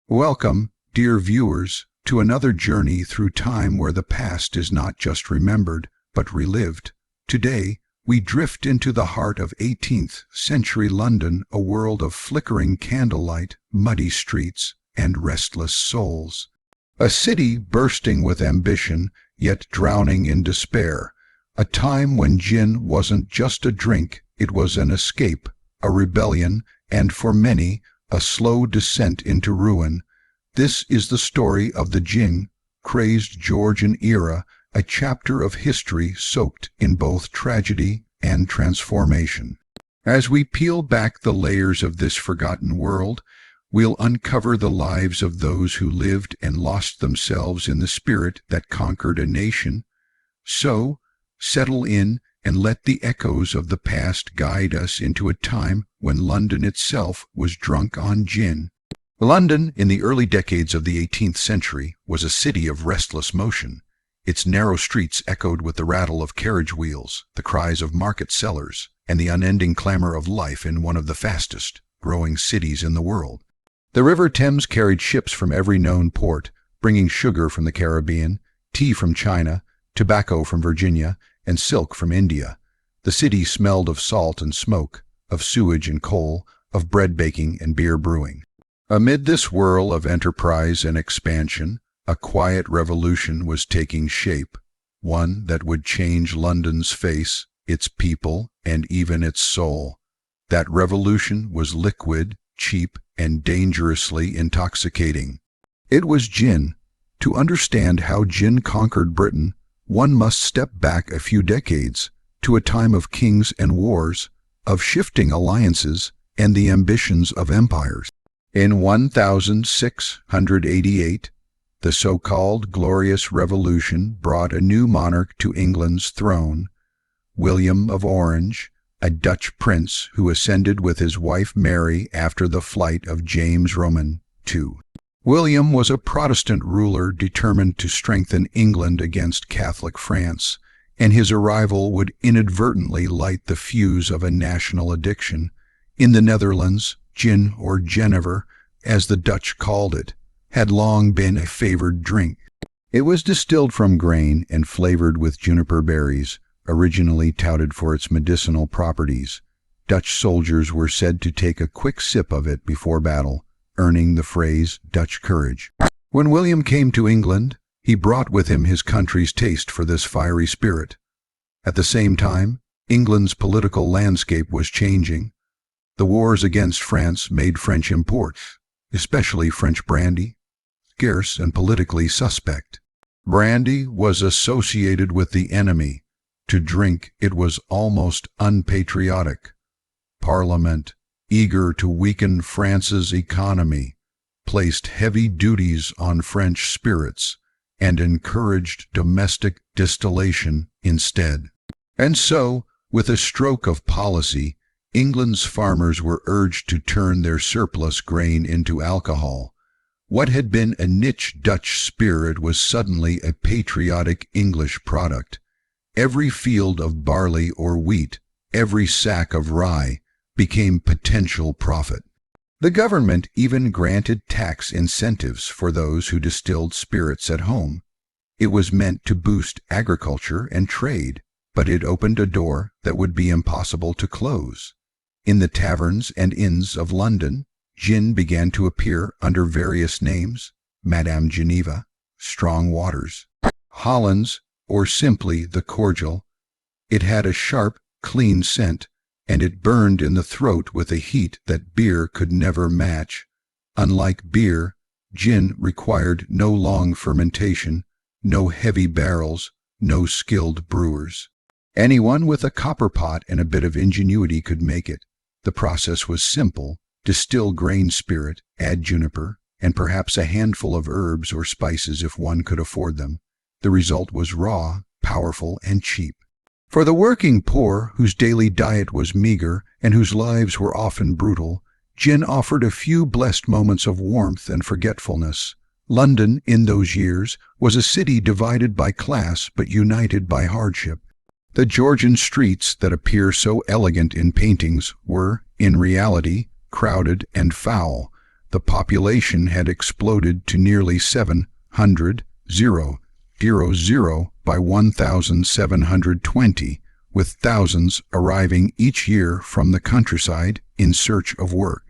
Welcome, dear viewers, to another journey through time where the past is not just remembered, but relived. Today, we drift into the heart of 18th century London, a world of flickering candlelight, muddy streets, and restless souls. A city bursting with ambition, yet drowning in despair. A time when gin wasn't just a drink, it was an escape, a rebellion, and for many, a slow descent into ruin. This is the story of the Gin-Crazed Georgian Era, a chapter of history soaked in both tragedy and transformation. As we peel back the layers of this forgotten world, we'll uncover the lives of those who lived and lost themselves in the spirit that conquered a nation. So, settle in and let the echoes of the past guide us into a time when London itself was drunk on gin. London, in the early decades of the 18th century, was a city of restless motion. Its narrow streets echoed with the rattle of carriage wheels, the cries of market sellers, and the unending clamor of life in one of the fastest-growing cities in the world. The River Thames carried ships from every known port, bringing sugar from the Caribbean, tea from China, tobacco from Virginia, and silk from India. The city smelled of salt and smoke, of sewage and coal, of bread baking and beer brewing. Amid this whirl of enterprise and expansion, a quiet revolution was taking shape, one that would change London's face, its people, and even its soul. That revolution was liquid, cheap, and dangerously intoxicating. It was gin. To understand how gin conquered Britain, one must step back a few decades, to a time of kings and wars, of shifting alliances, and the ambitions of empires. In 1688, the so-called Glorious Revolution brought a new monarch to England's throne, William of Orange, a Dutch prince who ascended with his wife Mary after the flight of James Roman II. William was a Protestant ruler determined to strengthen England against Catholic France, and his arrival would inadvertently light the fuse of a national addiction. In the Netherlands, gin, or genever, as the Dutch called it, had long been a favored drink. It was distilled from grain and flavored with juniper berries, originally touted for its medicinal properties. Dutch soldiers were said to take a quick sip of it before battle, earning the phrase Dutch courage. When William came to England, he brought with him his country's taste for this fiery spirit. At the same time, England's political landscape was changing. The wars against France made French imports, especially French brandy, scarce and politically suspect. Brandy was associated with the enemy. To drink it was almost unpatriotic. Parliament, eager to weaken France's economy, placed heavy duties on French spirits and encouraged domestic distillation instead. And so, with a stroke of policy, England's farmers were urged to turn their surplus grain into alcohol. What had been a niche Dutch spirit was suddenly a patriotic English product. Every field of barley or wheat, every sack of rye, became potential profit. The government even granted tax incentives for those who distilled spirits at home. It was meant to boost agriculture and trade, but it opened a door that would be impossible to close. In the taverns and inns of London, gin began to appear under various names: Madame Geneva, Strong Waters, Hollands, or simply the cordial. It had a sharp, clean scent, and it burned in the throat with a heat that beer could never match. Unlike beer, gin required no long fermentation, no heavy barrels, no skilled brewers. Anyone with a copper pot and a bit of ingenuity could make it. The process was simple: distill grain spirit, add juniper, and perhaps a handful of herbs or spices if one could afford them. The result was raw, powerful, and cheap. For the working poor, whose daily diet was meager and whose lives were often brutal, gin offered a few blessed moments of warmth and forgetfulness. London, in those years, was a city divided by class but united by hardship. The Georgian streets that appear so elegant in paintings were, in reality, crowded and foul. the population had exploded to nearly 700,000 by 1720, with thousands arriving each year from the countryside in search of work.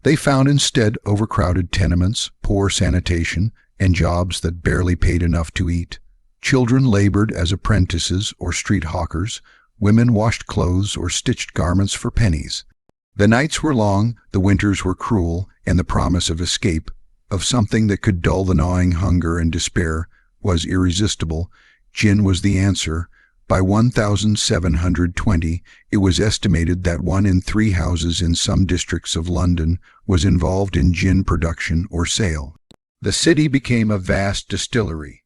They found instead overcrowded tenements, poor sanitation, and jobs that barely paid enough to eat. Children labored as apprentices or street hawkers. Women washed clothes or stitched garments for pennies. The nights were long, the winters were cruel, and the promise of escape, of something that could dull the gnawing hunger and despair, was irresistible. Gin was the answer. By 1720, it was estimated that 1 in 3 houses in some districts of London was involved in gin production or sale. The city became a vast distillery.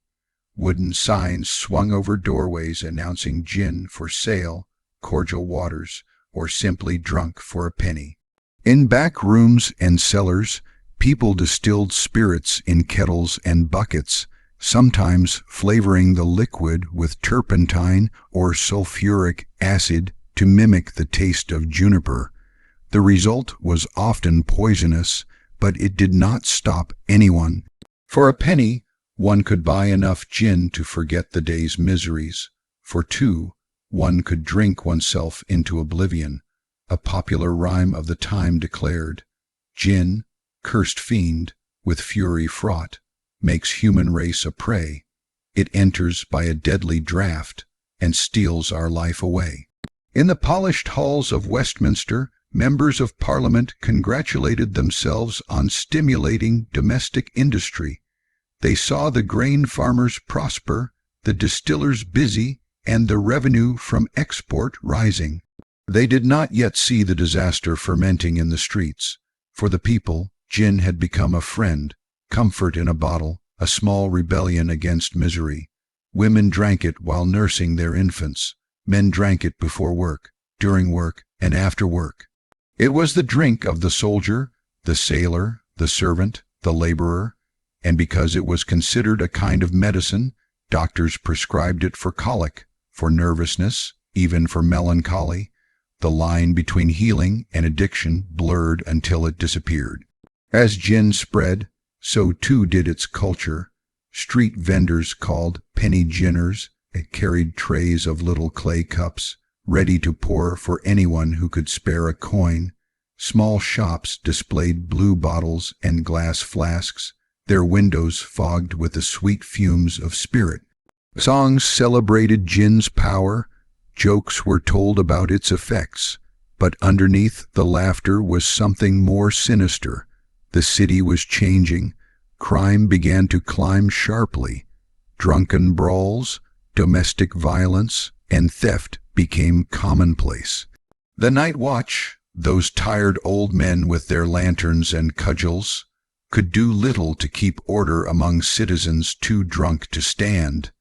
Wooden signs swung over doorways announcing gin for sale, cordial waters, or simply drunk for a penny. In back rooms and cellars, people distilled spirits in kettles and buckets, sometimes flavoring the liquid with turpentine or sulfuric acid to mimic the taste of juniper. The result was often poisonous, but it did not stop anyone. For a penny, one could buy enough gin to forget the day's miseries. For 2, one could drink oneself into oblivion. A popular rhyme of the time declared, "Gin, cursed fiend, with fury fraught, makes human race a prey. It enters by a deadly draught and steals our life away." In the polished halls of Westminster, members of Parliament congratulated themselves on stimulating domestic industry. They saw the grain farmers prosper, the distillers busy, and the revenue from export rising. They did not yet see the disaster fermenting in the streets. For the people, gin had become a friend, comfort in a bottle, a small rebellion against misery. Women drank it while nursing their infants. Men drank it before work, during work, and after work. It was the drink of the soldier, the sailor, the servant, the laborer, and because it was considered a kind of medicine, doctors prescribed it for colic, for nervousness, even for melancholy. The line between healing and addiction blurred until it disappeared. As gin spread, so too did its culture. Street vendors called penny ginners carried trays of little clay cups, ready to pour for anyone who could spare a coin. Small shops displayed blue bottles and glass flasks, their windows fogged with the sweet fumes of spirit. Songs celebrated gin's power. Jokes were told about its effects, but underneath the laughter was something more sinister. The city was changing. Crime began to climb sharply. Drunken brawls, domestic violence, and theft became commonplace. The night watch, those tired old men with their lanterns and cudgels, could do little to keep order among citizens too drunk to stand.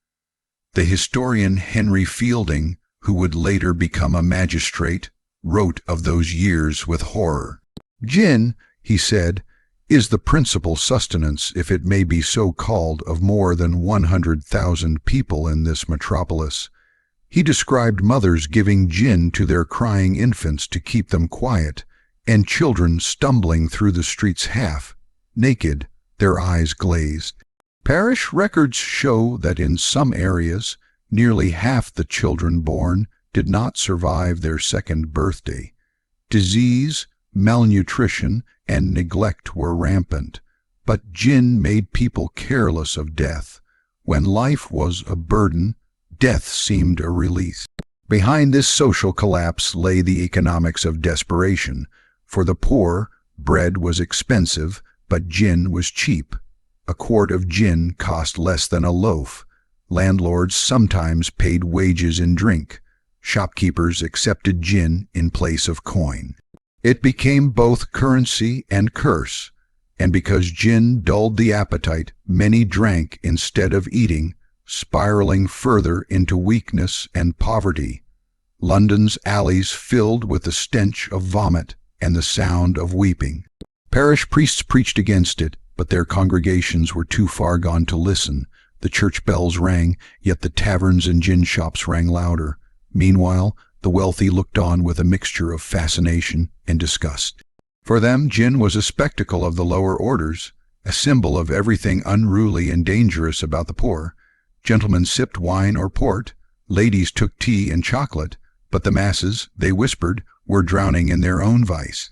The historian Henry Fielding, who would later become a magistrate, wrote of those years with horror. "Gin," he said, "is the principal sustenance, if it may be so called, of more than 100,000 people in this metropolis." He described mothers giving gin to their crying infants to keep them quiet, and children stumbling through the streets half naked, their eyes glazed. Parish records show that in some areas, nearly half the children born did not survive their second birthday. Disease, malnutrition, and neglect were rampant, but gin made people careless of death. When life was a burden, death seemed a release. Behind this social collapse lay the economics of desperation. For the poor, bread was expensive, but gin was cheap. A quart of gin cost less than a loaf. Landlords sometimes paid wages in drink. Shopkeepers accepted gin in place of coin. It became both currency and curse, and because gin dulled the appetite, many drank instead of eating, spiraling further into weakness and poverty. London's alleys filled with the stench of vomit and the sound of weeping. Parish priests preached against it, but their congregations were too far gone to listen. The church bells rang, yet the taverns and gin shops rang louder. Meanwhile, the wealthy looked on with a mixture of fascination and disgust. For them, gin was a spectacle of the lower orders, a symbol of everything unruly and dangerous about the poor. Gentlemen sipped wine or port, ladies took tea and chocolate, but the masses, they whispered, were drowning in their own vice.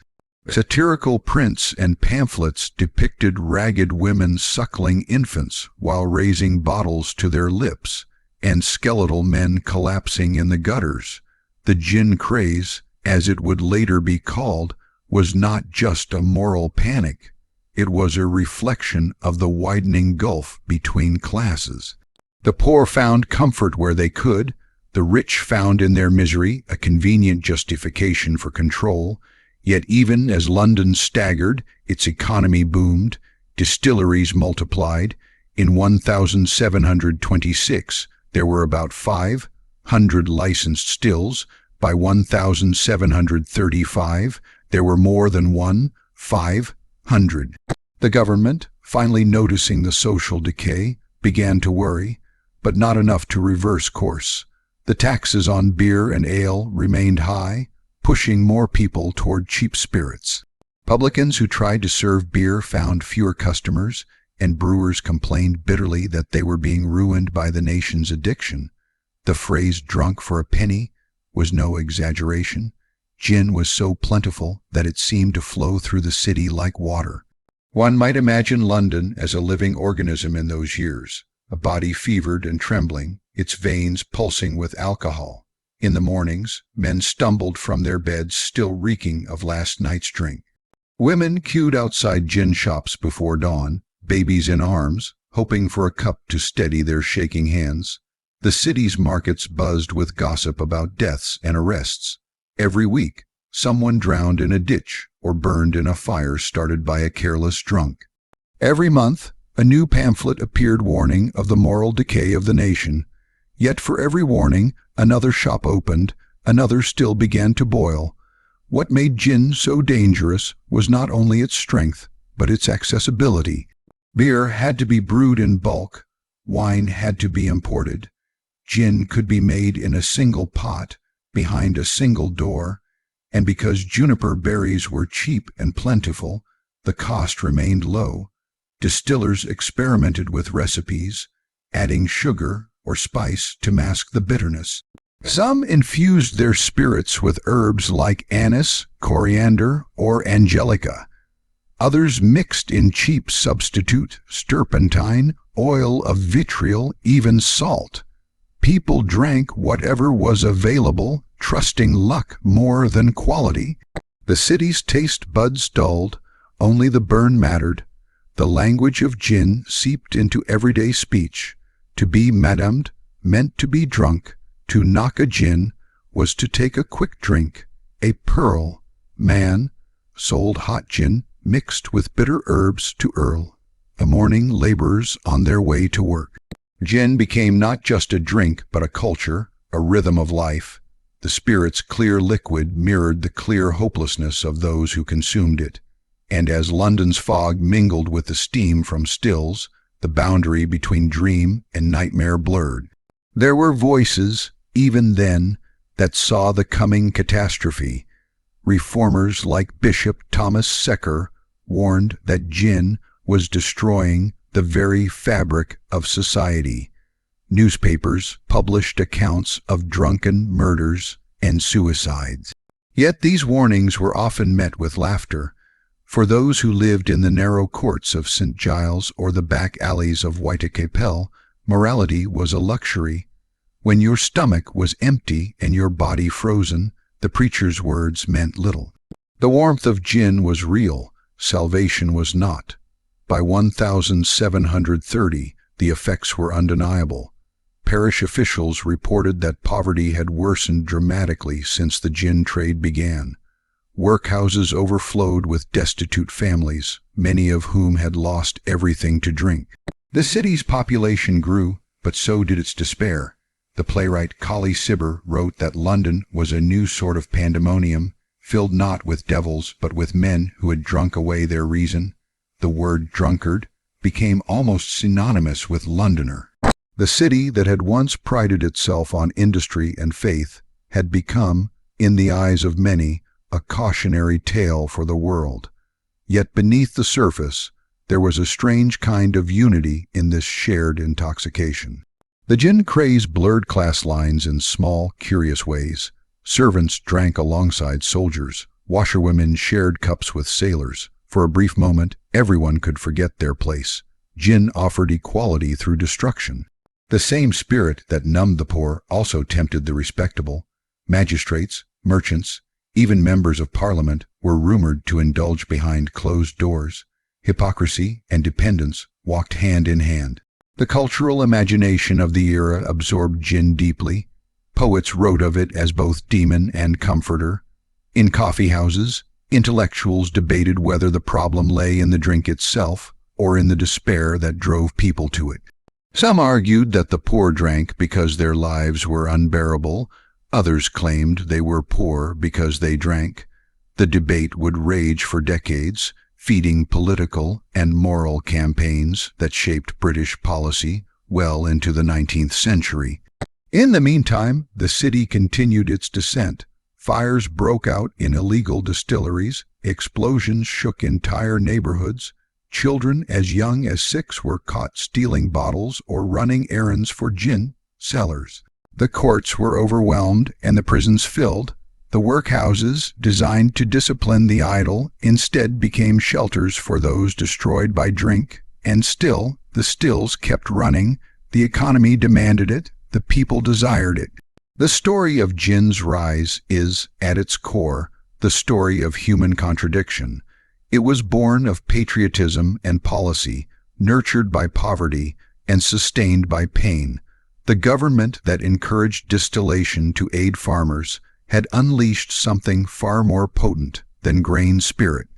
Satirical prints and pamphlets depicted ragged women suckling infants while raising bottles to their lips, and skeletal men collapsing in the gutters. The gin craze, as it would later be called, was not just a moral panic. It was a reflection of the widening gulf between classes. The poor found comfort where they could. The rich found in their misery a convenient justification for control. Yet even as London staggered, its economy boomed, distilleries multiplied. In 1726, there were about 500 licensed stills. By 1735, there were more than 500. The government, finally noticing the social decay, began to worry, but not enough to reverse course. The taxes on beer and ale remained high, pushing more people toward cheap spirits. Publicans who tried to serve beer found fewer customers, and brewers complained bitterly that they were being ruined by the nation's addiction. The phrase "drunk for a penny" was no exaggeration. Gin was so plentiful that it seemed to flow through the city like water. One might imagine London as a living organism in those years, a body fevered and trembling, its veins pulsing with alcohol. In the mornings, men stumbled from their beds still reeking of last night's drink. Women queued outside gin shops before dawn, babies in arms, hoping for a cup to steady their shaking hands. The city's markets buzzed with gossip about deaths and arrests. Every week, someone drowned in a ditch or burned in a fire started by a careless drunk. Every month, a new pamphlet appeared warning of the moral decay of the nation. Yet for every warning, another shop opened, another still began to boil. What made gin so dangerous was not only its strength, but its accessibility. Beer had to be brewed in bulk, wine had to be imported. Gin could be made in a single pot, behind a single door, and because juniper berries were cheap and plentiful, the cost remained low. Distillers experimented with recipes, adding sugar or spice to mask the bitterness. Some infused their spirits with herbs like anise, coriander, or angelica. Others mixed in cheap substitute, turpentine, oil of vitriol, even salt. People drank whatever was available, trusting luck more than quality. The city's taste buds dulled, only the burn mattered. The language of gin seeped into everyday speech. To be madamed meant to be drunk. To knock a gin was to take a quick drink. A pearl man sold hot gin mixed with bitter herbs to Earl, the morning laborers on their way to work. Gin became not just a drink, but a culture, a rhythm of life. The spirit's clear liquid mirrored the clear hopelessness of those who consumed it. And as London's fog mingled with the steam from stills, the boundary between dream and nightmare blurred. There were voices, even then, that saw the coming catastrophe. Reformers like Bishop Thomas Secker warned that gin was destroying the very fabric of society. Newspapers published accounts of drunken murders and suicides. Yet these warnings were often met with laughter. For those who lived in the narrow courts of St. Giles or the back alleys of Whitechapel, morality was a luxury. When your stomach was empty and your body frozen, the preacher's words meant little. The warmth of gin was real, salvation was not. By 1730, the effects were undeniable. Parish officials reported that poverty had worsened dramatically since the gin trade began. Workhouses overflowed with destitute families, many of whom had lost everything to drink. The city's population grew, but so did its despair. The playwright Colley Cibber wrote that London was a new sort of pandemonium, filled not with devils but with men who had drunk away their reason. The word drunkard became almost synonymous with Londoner. The city that had once prided itself on industry and faith had become, in the eyes of many, a cautionary tale for the world. Yet beneath the surface, there was a strange kind of unity in this shared intoxication. The gin craze blurred class lines in small, curious ways. Servants drank alongside soldiers. Washerwomen shared cups with sailors. For a brief moment, everyone could forget their place. Gin offered equality through destruction. The same spirit that numbed the poor also tempted the respectable. Magistrates, merchants, even members of parliament were rumored to indulge behind closed doors. Hypocrisy and dependence walked hand in hand. The cultural imagination of the era absorbed gin deeply. Poets wrote of it as both demon and comforter. In coffee houses, intellectuals debated whether the problem lay in the drink itself or in the despair that drove people to it. Some argued that the poor drank because their lives were unbearable. Others claimed they were poor because they drank. The debate would rage for decades, feeding political and moral campaigns that shaped British policy well into the 19th century. In the meantime, the city continued its descent. Fires broke out in illegal distilleries. Explosions shook entire neighborhoods. Children as young as 6 were caught stealing bottles or running errands for gin sellers. The courts were overwhelmed and the prisons filled. The workhouses, designed to discipline the idle, instead became shelters for those destroyed by drink. And still, the stills kept running. The economy demanded it. The people desired it. The story of gin's rise is, at its core, the story of human contradiction. It was born of patriotism and policy, nurtured by poverty and sustained by pain. The government that encouraged distillation to aid farmers had unleashed something far more potent than grain spirit.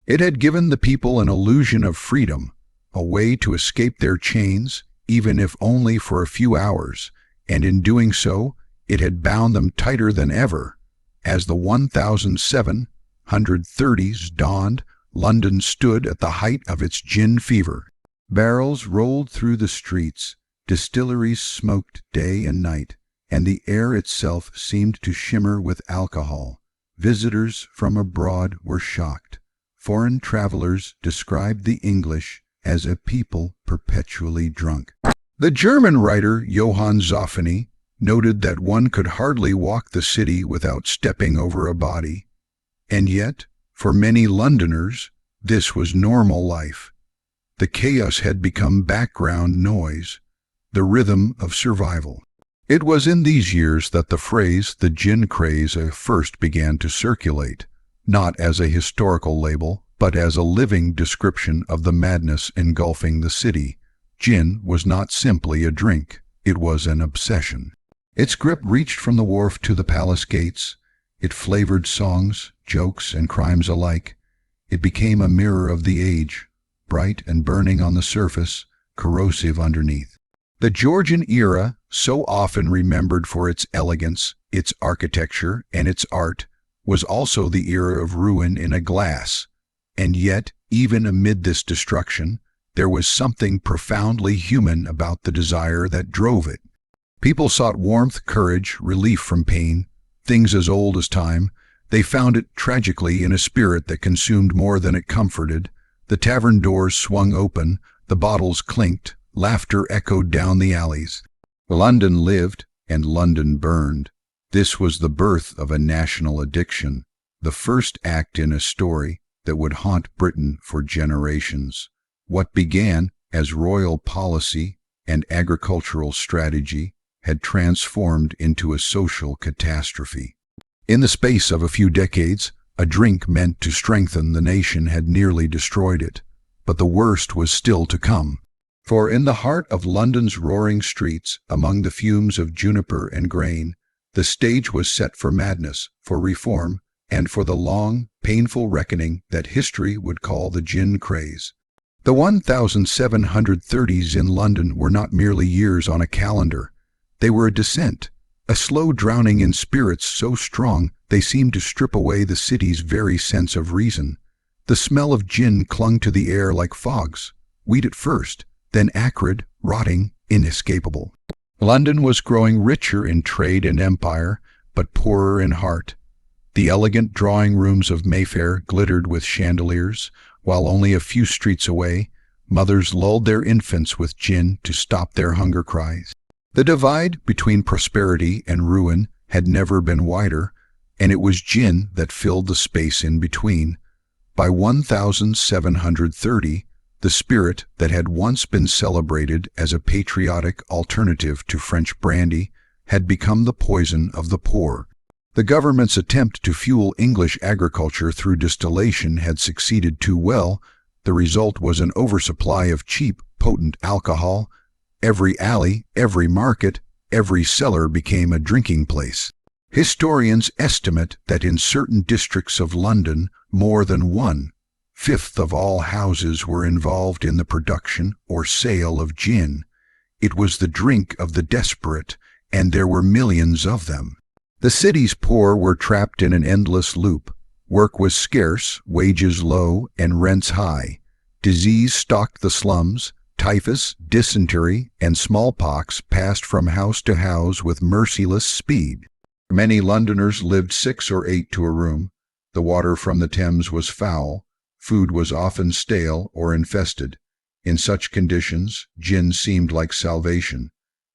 It had given the people an illusion of freedom, a way to escape their chains, even if only for a few hours, and in doing so, it had bound them tighter than ever. As the 1730s dawned, London stood at the height of its gin fever. Barrels rolled through the streets, distilleries smoked day and night, and the air itself seemed to shimmer with alcohol. Visitors from abroad were shocked. Foreign travelers described the English as a people perpetually drunk. The German writer Johann Zoffany noted that one could hardly walk the city without stepping over a body. And yet, for many Londoners, this was normal life. The chaos had become background noise, the rhythm of survival. It was in these years that the phrase, the gin craze, first began to circulate, not as a historical label, but as a living description of the madness engulfing the city. Gin was not simply a drink, it was an obsession. Its grip reached from the wharf to the palace gates. It flavored songs, jokes, and crimes alike. It became a mirror of the age, bright and burning on the surface, corrosive underneath. The Georgian era, so often remembered for its elegance, its architecture, and its art, was also the era of ruin in a glass. And yet, even amid this destruction, there was something profoundly human about the desire that drove it. People sought warmth, courage, relief from pain, things as old as time. They found it tragically in a spirit that consumed more than it comforted. The tavern doors swung open, the bottles clinked, laughter echoed down the alleys. London lived and London burned. This was the birth of a national addiction, the first act in a story that would haunt Britain for generations. What began as royal policy and agricultural strategy had transformed into a social catastrophe. In the space of a few decades, a drink meant to strengthen the nation had nearly destroyed it. But the worst was still to come. For in the heart of London's roaring streets, among the fumes of juniper and grain, the stage was set for madness, for reform, and for the long, painful reckoning that history would call the gin craze. The 1730s in London were not merely years on a calendar. They were a descent, a slow drowning in spirits so strong they seemed to strip away the city's very sense of reason. The smell of gin clung to the air like fogs, weed at first, then acrid, rotting, inescapable. London was growing richer in trade and empire, but poorer in heart. The elegant drawing rooms of Mayfair glittered with chandeliers, while only a few streets away, mothers lulled their infants with gin to stop their hunger cries. The divide between prosperity and ruin had never been wider, and it was gin that filled the space in between. By 1730, the spirit that had once been celebrated as a patriotic alternative to French brandy had become the poison of the poor. The government's attempt to fuel English agriculture through distillation had succeeded too well. The result was an oversupply of cheap, potent alcohol. Every alley, every market, every cellar became a drinking place. Historians estimate that in certain districts of London, more than 1/5 of all houses were involved in the production or sale of gin. It was the drink of the desperate, and there were millions of them. The city's poor were trapped in an endless loop. Work was scarce, wages low, and rents high. Disease stalked the slums. Typhus, dysentery, and smallpox passed from house to house with merciless speed. Many Londoners lived 6 or 8 to a room. The water from the Thames was foul. Food was often stale or infested. In such conditions, gin seemed like salvation.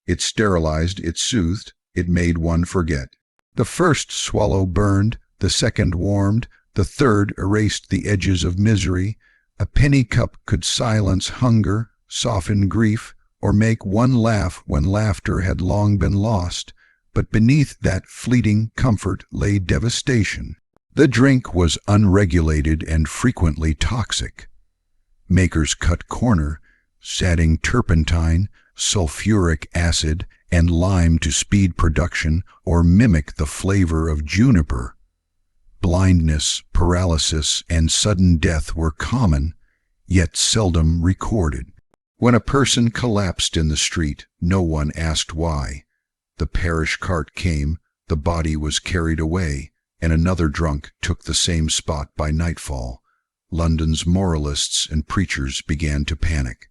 It sterilized, it soothed, it made one forget. The first swallow burned, the second warmed, the third erased the edges of misery. A penny cup could silence hunger, soften grief, or make one laugh when laughter had long been lost. But beneath that fleeting comfort lay devastation. The drink was unregulated and frequently toxic. Makers cut corner, adding turpentine, sulfuric acid, and lime to speed production or mimic the flavor of juniper. Blindness, paralysis, and sudden death were common, yet seldom recorded. When a person collapsed in the street, no one asked why. The parish cart came, the body was carried away, and another drunk took the same spot by nightfall. London's moralists and preachers began to panic.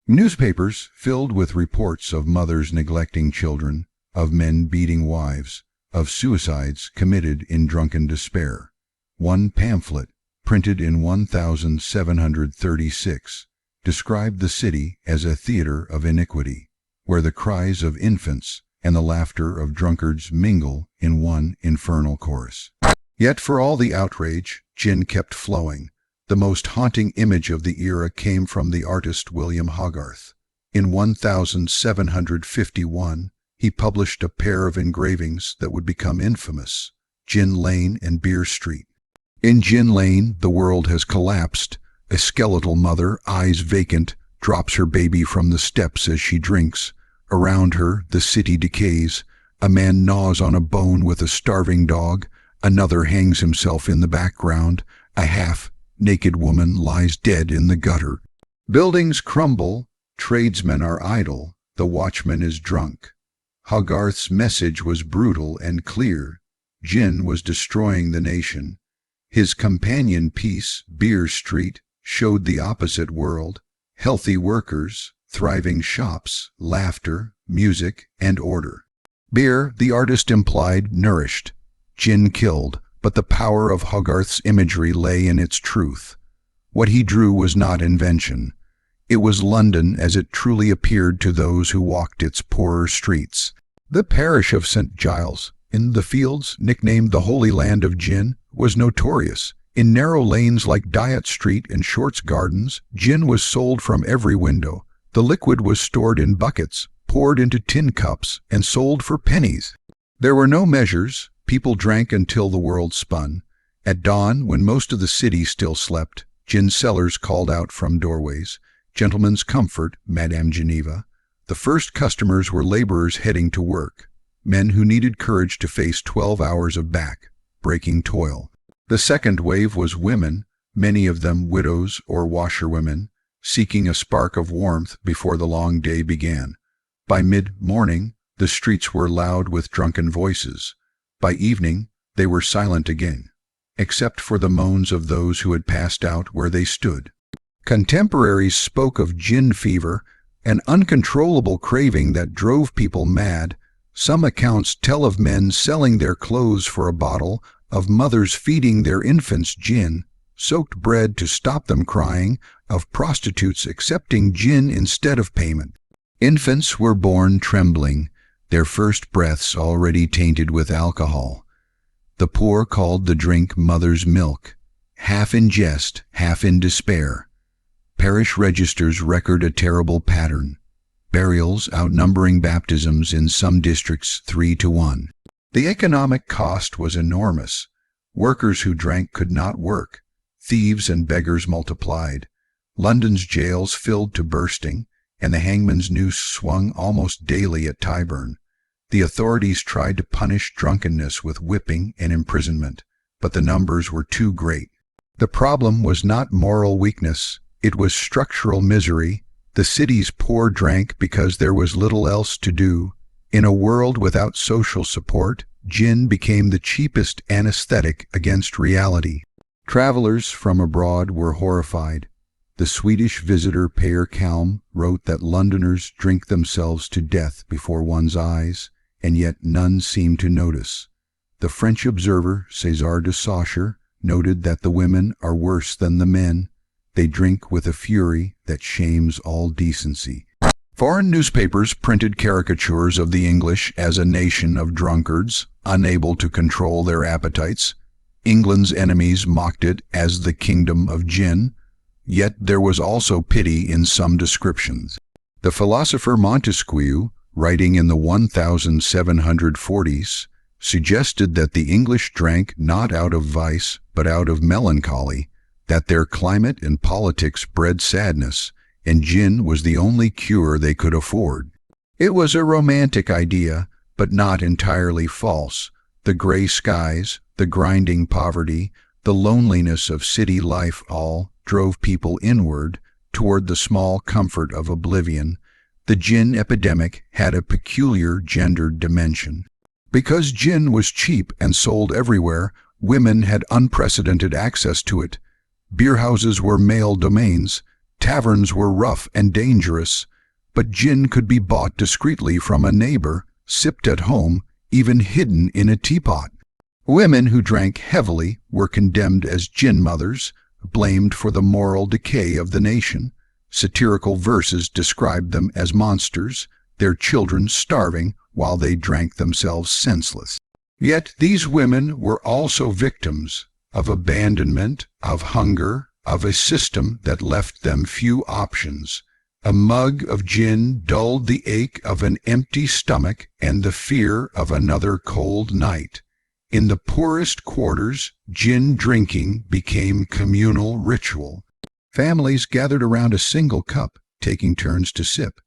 Newspapers filled with reports of mothers neglecting children, of men beating wives, of suicides committed in drunken despair. One pamphlet, printed in 1736, described the city as a theater of iniquity, where the cries of infants and the laughter of drunkards mingle in one infernal chorus. Yet for all the outrage, gin kept flowing. The most haunting image of the era came from the artist William Hogarth. In 1751, he published a pair of engravings that would become infamous, Gin Lane and Beer Street. In Gin Lane, the world has collapsed. A skeletal mother, eyes vacant, drops her baby from the steps as she drinks. Around her, the city decays. A man gnaws on a bone with a starving dog. Another hangs himself in the background. A half-naked woman lies dead in the gutter. Buildings crumble. Tradesmen are idle. The watchman is drunk. Hogarth's message was brutal and clear. Gin was destroying the nation. His companion piece, Beer Street, showed the opposite world: healthy workers, thriving shops, laughter, music, and order. Beer, the artist implied, nourished. Gin killed, but the power of Hogarth's imagery lay in its truth. What he drew was not invention. It was London as it truly appeared to those who walked its poorer streets. The parish of St. Giles, in the Fields, nicknamed the Holy Land of Gin, was notorious. In narrow lanes like Dyott Street and Short's Gardens, gin was sold from every window. The liquid was stored in buckets, poured into tin cups, and sold for pennies. There were no measures. People drank until the world spun. At dawn, when most of the city still slept, gin sellers called out from doorways. Gentlemen's Comfort, Madame Geneva. The first customers were laborers heading to work, men who needed courage to face 12 hours of back-breaking toil. The second wave was women, many of them widows or washerwomen, seeking a spark of warmth before the long day began. By mid-morning, the streets were loud with drunken voices. By evening, they were silent again, except for the moans of those who had passed out where they stood. Contemporaries spoke of gin fever, an uncontrollable craving that drove people mad. Some accounts tell of men selling their clothes for a bottle, of mothers feeding their infants gin, soaked bread to stop them crying, of prostitutes accepting gin instead of payment. Infants were born trembling, their first breaths already tainted with alcohol. The poor called the drink mother's milk, half in jest, half in despair. Parish registers record a terrible pattern, burials outnumbering baptisms in some districts 3-1. The economic cost was enormous. Workers who drank could not work. Thieves and beggars multiplied. London's jails filled to bursting, and the hangman's noose swung almost daily at Tyburn. The authorities tried to punish drunkenness with whipping and imprisonment, but the numbers were too great. The problem was not moral weakness, it was structural misery. The city's poor drank because there was little else to do. In a world without social support, gin became the cheapest anesthetic against reality. Travelers from abroad were horrified. The Swedish visitor Peyer Kalm wrote that Londoners drink themselves to death before one's eyes, and yet none seem to notice. The French observer César de Saussure noted that the women are worse than the men. They drink with a fury that shames all decency. Foreign newspapers printed caricatures of the English as a nation of drunkards, unable to control their appetites. England's enemies mocked it as the kingdom of gin, yet there was also pity in some descriptions. The philosopher Montesquieu, writing in the 1740s, suggested that the English drank not out of vice but out of melancholy, that their climate and politics bred sadness, and gin was the only cure they could afford. It was a romantic idea, but not entirely false. The gray skies, the grinding poverty, the loneliness of city life all drove people inward, toward the small comfort of oblivion. The gin epidemic had a peculiar gendered dimension. Because gin was cheap and sold everywhere, women had unprecedented access to it. Beerhouses were male domains, taverns were rough and dangerous, but gin could be bought discreetly from a neighbor, sipped at home, even hidden in a teapot. Women who drank heavily were condemned as gin mothers, blamed for the moral decay of the nation. Satirical verses described them as monsters, their children starving while they drank themselves senseless. Yet these women were also victims of abandonment, of hunger, of a system that left them few options. A mug of gin dulled the ache of an empty stomach and the fear of another cold night. In the poorest quarters, gin drinking became communal ritual. Families gathered around a single cup, taking turns to sip.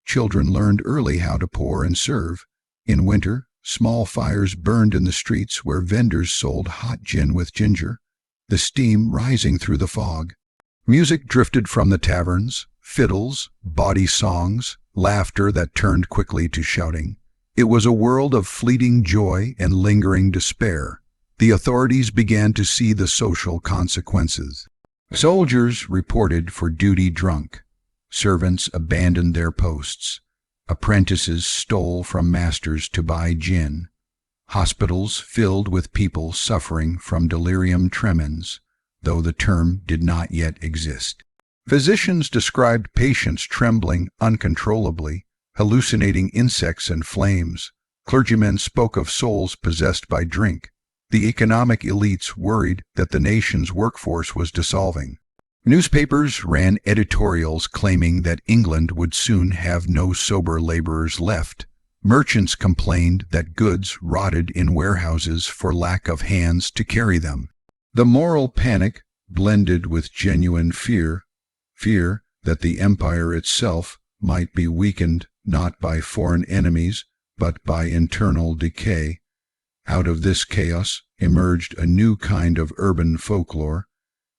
Children learned early how to pour and serve. In winter, small fires burned in the streets where vendors sold hot gin with ginger, the steam rising through the fog. Music drifted from the taverns, fiddles, bawdy songs, laughter that turned quickly to shouting. It was a world of fleeting joy and lingering despair. The authorities began to see the social consequences. Soldiers reported for duty drunk. Servants abandoned their posts. Apprentices stole from masters to buy gin. Hospitals filled with people suffering from delirium tremens, though the term did not yet exist. Physicians described patients trembling uncontrollably, hallucinating insects and flames. Clergymen spoke of souls possessed by drink. The economic elites worried that the nation's workforce was dissolving. Newspapers ran editorials claiming that England would soon have no sober laborers left. Merchants complained that goods rotted in warehouses for lack of hands to carry them. The moral panic blended with genuine fear that the empire itself might be weakened not by foreign enemies, but by internal decay. Out of this chaos emerged a new kind of urban folklore.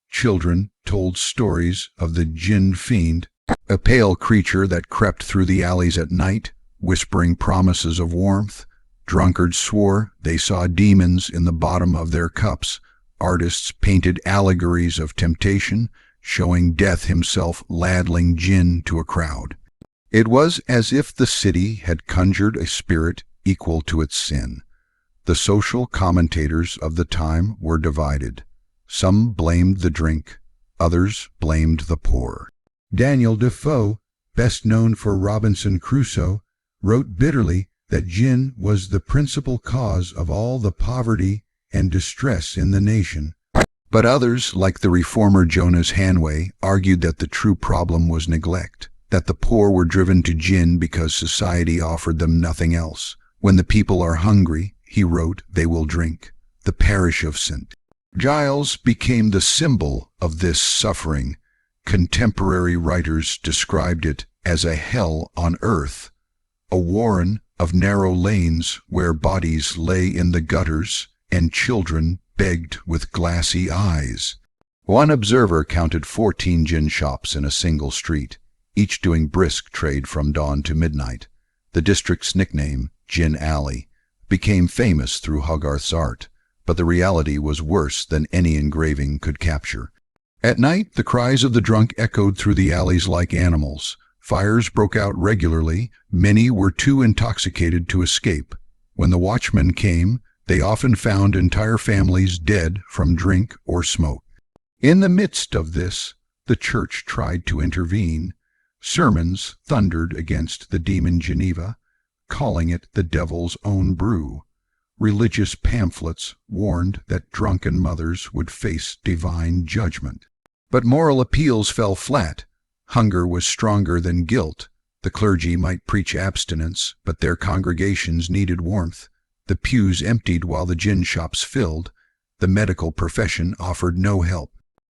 Children told stories of the gin fiend, a pale creature that crept through the alleys at night, whispering promises of warmth. Drunkards swore they saw demons in the bottom of their cups. Artists painted allegories of temptation, showing Death himself ladling gin to a crowd. It was as if the city had conjured a spirit equal to its sin. The social commentators of the time were divided. Some blamed the drink, others blamed the poor. Daniel Defoe, best known for Robinson Crusoe, wrote bitterly that gin was the principal cause of all the poverty and distress in the nation. But others, like the reformer Jonas Hanway, argued that the true problem was neglect, that the poor were driven to gin because society offered them nothing else. When the people are hungry, he wrote, they will drink. The parish of St. Giles became the symbol of this suffering. Contemporary writers described it as a hell on earth, a warren of narrow lanes where bodies lay in the gutters and children begged with glassy eyes. One observer counted 14 gin shops in a single street, each doing brisk trade from dawn to midnight. The district's nickname, Gin Alley, became famous through Hogarth's art, but the reality was worse than any engraving could capture. At night, the cries of the drunk echoed through the alleys like animals. Fires broke out regularly. Many were too intoxicated to escape. When the watchmen came, they often found entire families dead from drink or smoke. In the midst of this, the church tried to intervene. Sermons thundered against the demon Geneva, calling it the devil's own brew. Religious pamphlets warned that drunken mothers would face divine judgment. But moral appeals fell flat. Hunger was stronger than guilt. The clergy might preach abstinence, but their congregations needed warmth. The pews emptied while the gin shops filled. The medical profession offered no help.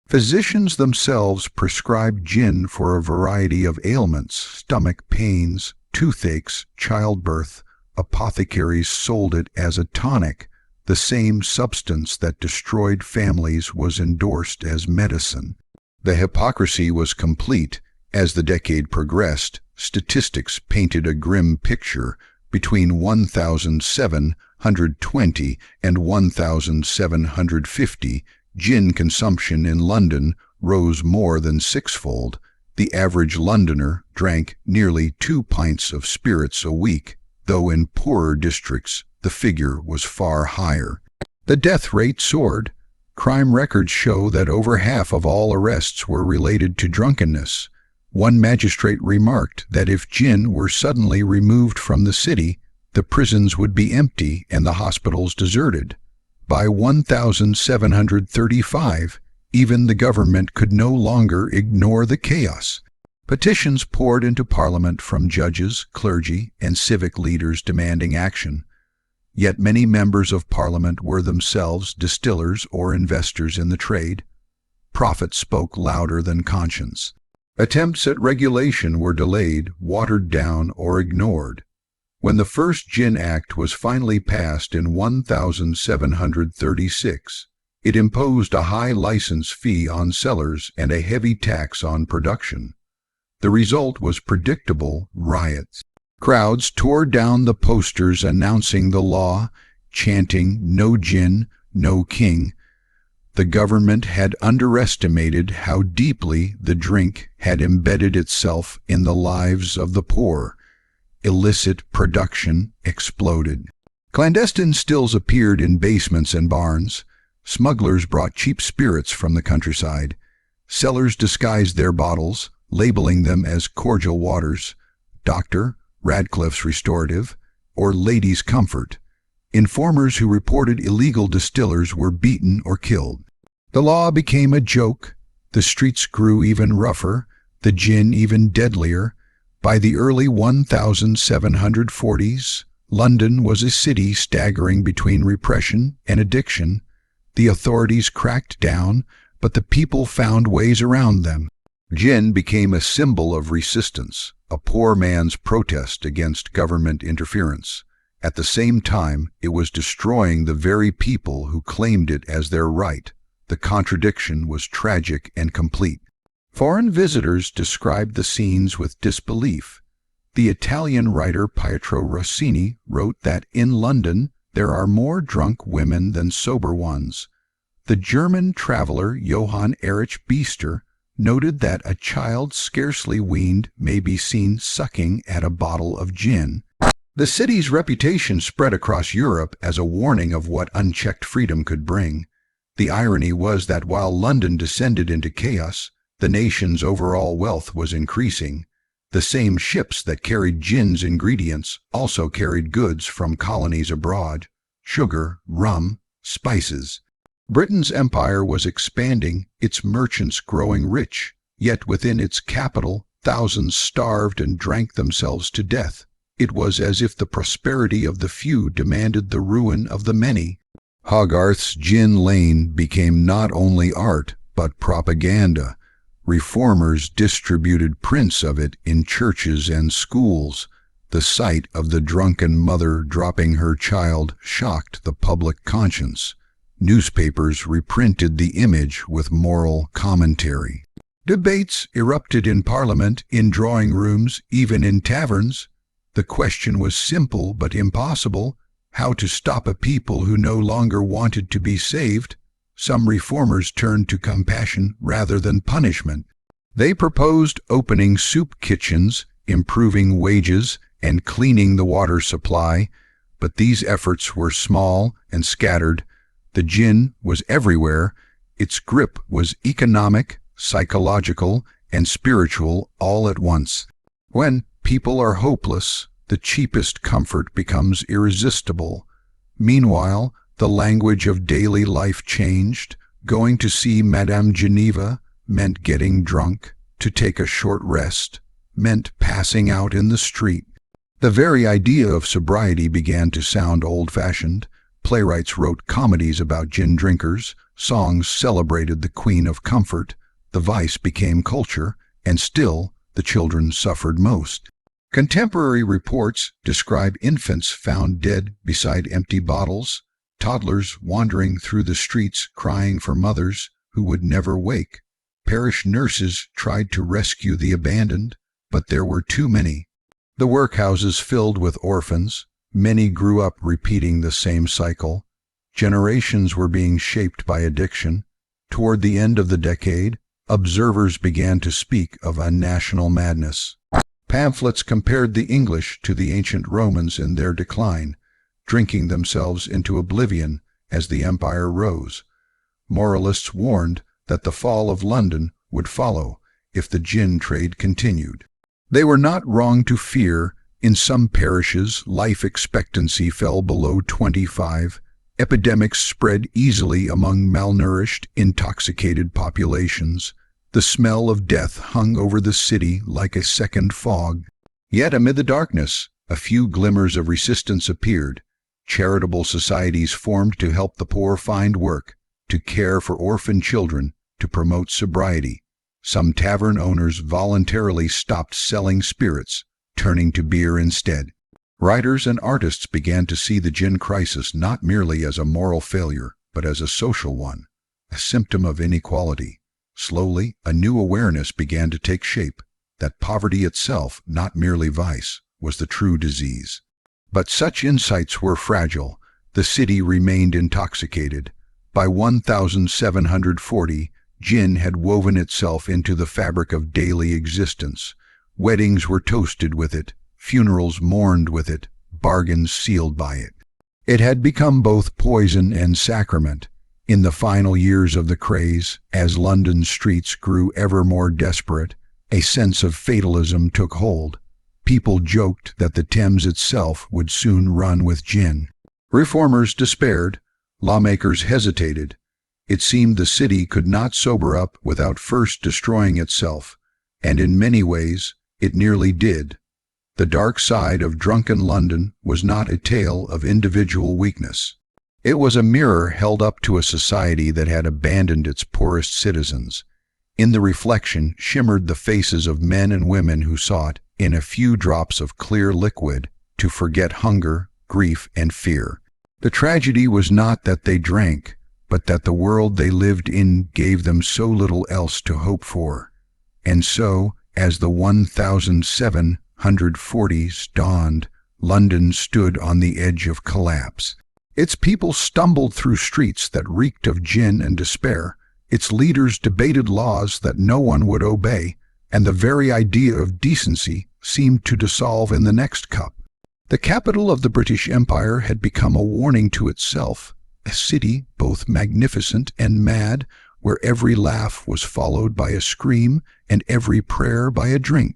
Physicians themselves prescribed gin for a variety of ailments, stomach pains, toothaches, childbirth. Apothecaries sold it as a tonic. The same substance that destroyed families was endorsed as medicine. The hypocrisy was complete. As the decade progressed, statistics painted a grim picture. Between 1720 and 1750, gin consumption in London rose more than sixfold. The average Londoner drank nearly 2 pints of spirits a week, though in poorer districts the figure was far higher. The death rate soared. Crime records show that over half of all arrests were related to drunkenness. One magistrate remarked that if gin were suddenly removed from the city, the prisons would be empty and the hospitals deserted. By 1735, even the government could no longer ignore the chaos. Petitions poured into Parliament from judges, clergy, and civic leaders demanding action. Yet many members of Parliament were themselves distillers or investors in the trade. Profit spoke louder than conscience. Attempts at regulation were delayed, watered down, or ignored. When the first Gin Act was finally passed in 1736, it imposed a high license fee on sellers and a heavy tax on production. The result was predictable: riots. Crowds tore down the posters announcing the law, chanting, "No gin, no king." The government had underestimated how deeply the drink had embedded itself in the lives of the poor. Illicit production exploded. Clandestine stills appeared in basements and barns. Smugglers brought cheap spirits from the countryside. Sellers disguised their bottles, labeling them as cordial waters, Dr. Radcliffe's Restorative, or Ladies' Comfort. Informers who reported illegal distillers were beaten or killed. The law became a joke. The streets grew even rougher, the gin even deadlier. By the early 1740s, London was a city staggering between repression and addiction. The authorities cracked down, but the people found ways around them. Gin became a symbol of resistance, a poor man's protest against government interference. At the same time, it was destroying the very people who claimed it as their right. The contradiction was tragic and complete. Foreign visitors described the scenes with disbelief. The Italian writer Pietro Rossini wrote that in London there are more drunk women than sober ones. The German traveler Johann Erich Biester noted that a child scarcely weaned may be seen sucking at a bottle of gin. The city's reputation spread across Europe as a warning of what unchecked freedom could bring. The irony was that while London descended into chaos, the nation's overall wealth was increasing. The same ships that carried gin's ingredients also carried goods from colonies abroad: sugar, rum, spices. Britain's empire was expanding, its merchants growing rich, yet within its capital, thousands starved and drank themselves to death. It was as if the prosperity of the few demanded the ruin of the many. Hogarth's Gin Lane became not only art, but propaganda. Reformers distributed prints of it in churches and schools. The sight of the drunken mother dropping her child shocked the public conscience. Newspapers reprinted the image with moral commentary. Debates erupted in Parliament, in drawing rooms, even in taverns. The question was simple but impossible: how to stop a people who no longer wanted to be saved. Some reformers turned to compassion rather than punishment. They proposed opening soup kitchens, improving wages, and cleaning the water supply, but these efforts were small and scattered. The gin was everywhere. Its grip was economic, psychological, and spiritual all at once. When people are hopeless, the cheapest comfort becomes irresistible. Meanwhile, the language of daily life changed. Going to see Madame Geneva meant getting drunk. To take a short rest meant passing out in the street. The very idea of sobriety began to sound old-fashioned. Playwrights wrote comedies about gin drinkers. Songs celebrated the queen of comfort. The vice became culture, and still the children suffered most. Contemporary reports describe infants found dead beside empty bottles, toddlers wandering through the streets crying for mothers who would never wake. Parish nurses tried to rescue the abandoned, but there were too many. The workhouses filled with orphans. Many grew up repeating the same cycle. Generations were being shaped by addiction. Toward the end of the decade, observers began to speak of a national madness. Pamphlets compared the English to the ancient Romans in their decline, drinking themselves into oblivion as the empire rose. Moralists warned that the fall of London would follow if the gin trade continued. They were not wrong to fear. In some parishes, life expectancy fell below 25. Epidemics spread easily among malnourished, intoxicated populations. The smell of death hung over the city like a second fog. Yet amid the darkness, a few glimmers of resistance appeared. Charitable societies formed to help the poor find work, to care for orphan children, to promote sobriety. Some tavern owners voluntarily stopped selling spirits, turning to beer instead. Writers and artists began to see the gin crisis not merely as a moral failure, but as a social one, a symptom of inequality. Slowly, a new awareness began to take shape, that poverty itself, not merely vice, was the true disease. But such insights were fragile. The city remained intoxicated. By 1740, gin had woven itself into the fabric of daily existence. Weddings were toasted with it, funerals mourned with it, bargains sealed by it. It had become both poison and sacrament. In the final years of the craze, as London's streets grew ever more desperate, a sense of fatalism took hold. People joked that the Thames itself would soon run with gin. Reformers despaired. Lawmakers hesitated. It seemed the city could not sober up without first destroying itself, and in many ways it nearly did. The dark side of drunken London was not a tale of individual weakness. It was a mirror held up to a society that had abandoned its poorest citizens. In the reflection shimmered the faces of men and women who sought, in a few drops of clear liquid, to forget hunger, grief, and fear. The tragedy was not that they drank, but that the world they lived in gave them so little else to hope for. And so, as the 1740s dawned, London stood on the edge of collapse. Its people stumbled through streets that reeked of gin and despair. Its leaders debated laws that no one would obey, and the very idea of decency seemed to dissolve in the next cup. The capital of the British Empire had become a warning to itself, a city both magnificent and mad, where every laugh was followed by a scream and every prayer by a drink.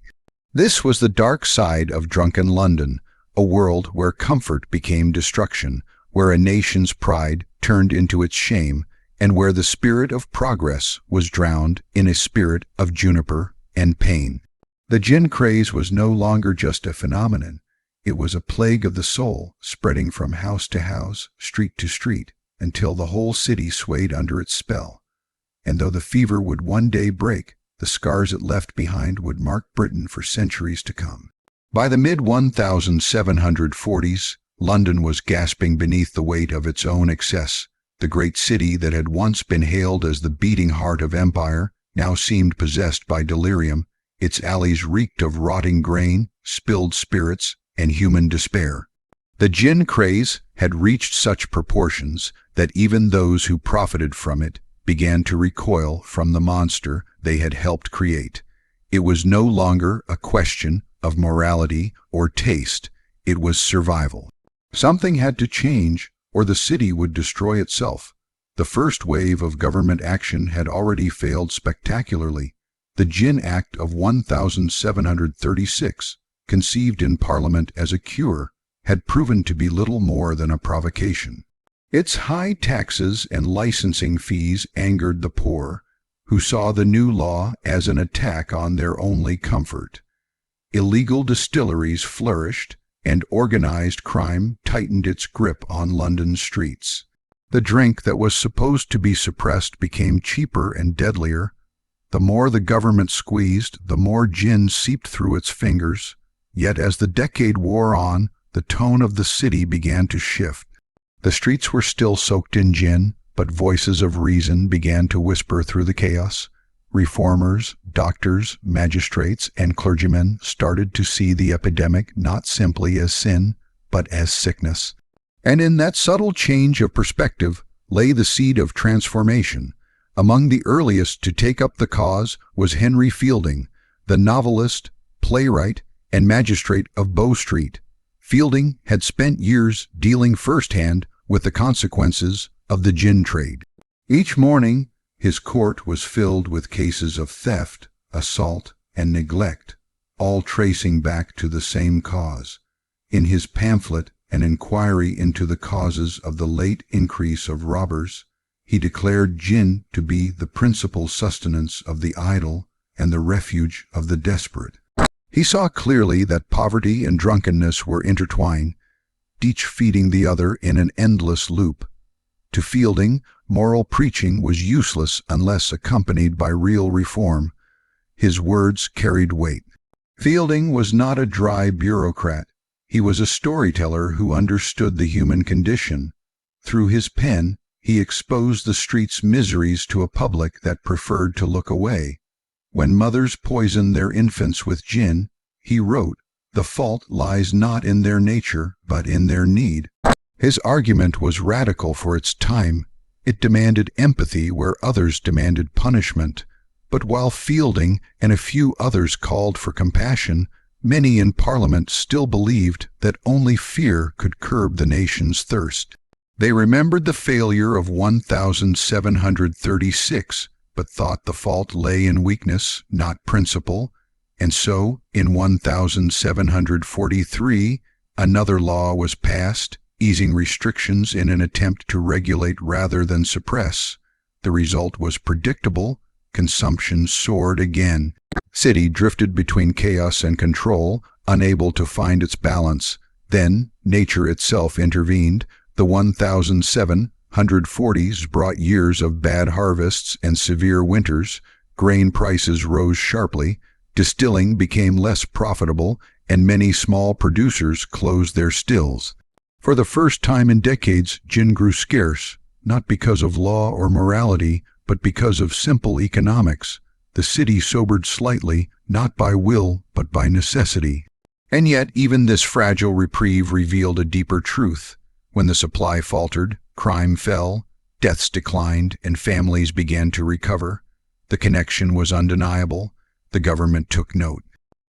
This was the dark side of drunken London, a world where comfort became destruction, where a nation's pride turned into its shame, and where the spirit of progress was drowned in a spirit of juniper and pain. The gin craze was no longer just a phenomenon. It was a plague of the soul, spreading from house to house, street to street, until the whole city swayed under its spell. And though the fever would one day break, the scars it left behind would mark Britain for centuries to come. By the mid-1740s, London was gasping beneath the weight of its own excess. The great city that had once been hailed as the beating heart of empire now seemed possessed by delirium. Its alleys reeked of rotting grain, spilled spirits, and human despair. The gin craze had reached such proportions that even those who profited from it began to recoil from the monster they had helped create. It was no longer a question of morality or taste. It was survival. Something had to change, or the city would destroy itself. The first wave of government action had already failed spectacularly. The Gin Act of 1736, conceived in Parliament as a cure, had proven to be little more than a provocation. Its high taxes and licensing fees angered the poor, who saw the new law as an attack on their only comfort. Illegal distilleries flourished, and organized crime tightened its grip on London's streets. The drink that was supposed to be suppressed became cheaper and deadlier. The more the government squeezed, the more gin seeped through its fingers. Yet as the decade wore on, the tone of the city began to shift. The streets were still soaked in gin, but voices of reason began to whisper through the chaos. Reformers, doctors, magistrates, and clergymen started to see the epidemic not simply as sin, but as sickness. And in that subtle change of perspective lay the seed of transformation. Among the earliest to take up the cause was Henry Fielding, the novelist, playwright, and magistrate of Bow Street. Fielding had spent years dealing firsthand with the consequences of the gin trade. Each morning, his court was filled with cases of theft, assault, and neglect, all tracing back to the same cause. In his pamphlet, An Inquiry into the Causes of the Late Increase of Robbers, he declared gin to be the principal sustenance of the idle and the refuge of the desperate. He saw clearly that poverty and drunkenness were intertwined, each feeding the other in an endless loop. To Fielding, moral preaching was useless unless accompanied by real reform. His words carried weight. Fielding was not a dry bureaucrat. He was a storyteller who understood the human condition. Through his pen, he exposed the street's miseries to a public that preferred to look away. When mothers poisoned their infants with gin, he wrote, "The fault lies not in their nature, but in their need." His argument was radical for its time. It demanded empathy where others demanded punishment. But while Fielding and a few others called for compassion, many in Parliament still believed that only fear could curb the nation's thirst. They remembered the failure of 1736, but thought the fault lay in weakness, not principle. And so, in 1743, another law was passed, easing restrictions in an attempt to regulate rather than suppress. The result was predictable. Consumption soared again. The city drifted between chaos and control, unable to find its balance. Then, nature itself intervened. The 1740s brought years of bad harvests and severe winters. Grain prices rose sharply. Distilling became less profitable, and many small producers closed their stills. For the first time in decades, gin grew scarce, not because of law or morality, but because of simple economics. The city sobered slightly, not by will, but by necessity. And yet, even this fragile reprieve revealed a deeper truth. When the supply faltered, crime fell, deaths declined, and families began to recover. The connection was undeniable. The government took note.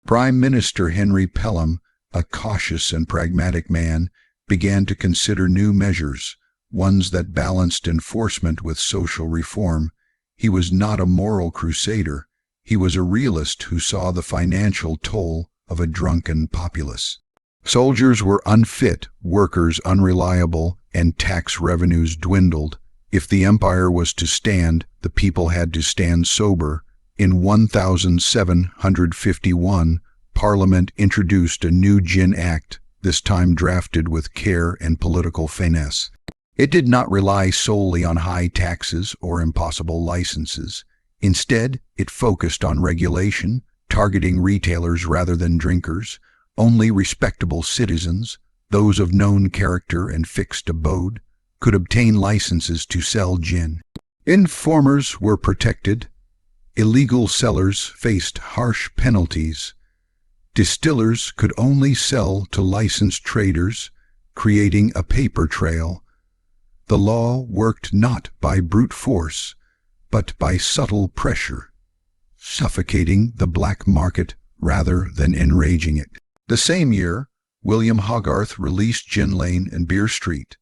Prime Minister Henry Pelham, a cautious and pragmatic man, began to consider new measures, ones that balanced enforcement with social reform. He was not a moral crusader. He was a realist who saw the financial toll of a drunken populace. Soldiers were unfit, workers unreliable, and tax revenues dwindled. If the empire was to stand, the people had to stand sober. In 1751, Parliament introduced a new Gin Act, this time drafted with care and political finesse. It did not rely solely on high taxes or impossible licenses. Instead, it focused on regulation, targeting retailers rather than drinkers. Only respectable citizens, those of known character and fixed abode, could obtain licenses to sell gin. Informers were protected. Illegal sellers faced harsh penalties. Distillers could only sell to licensed traders, creating a paper trail. The law worked not by brute force, but by subtle pressure, suffocating the black market rather than enraging it. The same year, William Hogarth released Gin Lane and Beer Street.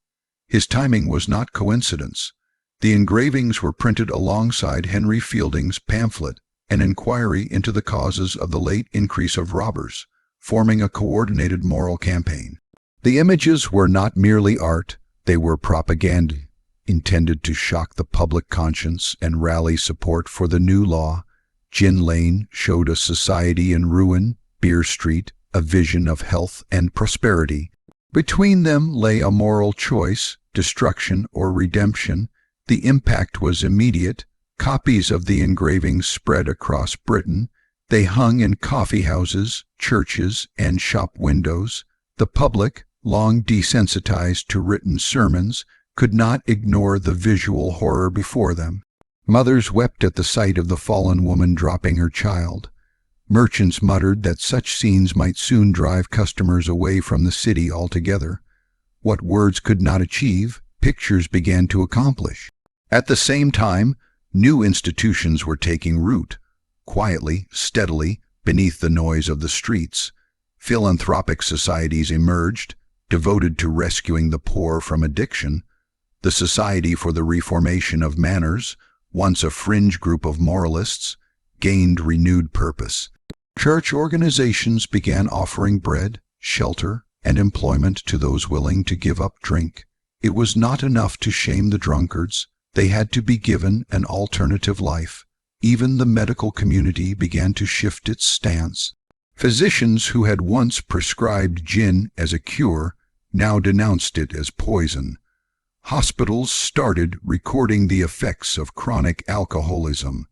His timing was not coincidence. The engravings were printed alongside Henry Fielding's pamphlet, an inquiry into the causes of the late increase of robbers, forming a coordinated moral campaign. The images were not merely art, they were propaganda, intended to shock the public conscience and rally support for the new law. Gin Lane showed a society in ruin, Beer Street, a vision of health and prosperity. Between them lay a moral choice, destruction or redemption. The impact was immediate. Copies of the engravings spread across Britain. They hung in coffee houses, churches, and shop windows. The public, long desensitized to written sermons, could not ignore the visual horror before them. Mothers wept at the sight of the fallen woman dropping her child. Merchants muttered that such scenes might soon drive customers away from the city altogether. What words could not achieve, pictures began to accomplish. At the same time, new institutions were taking root, quietly, steadily, beneath the noise of the streets. Philanthropic societies emerged, devoted to rescuing the poor from addiction. The Society for the Reformation of Manners, once a fringe group of moralists, gained renewed purpose. Church organizations began offering bread, shelter, and employment to those willing to give up drink. It was not enough to shame the drunkards. They had to be given an alternative life. Even the medical community began to shift its stance. Physicians who had once prescribed gin as a cure now denounced it as poison. Hospitals started recording the effects of chronic alcoholism,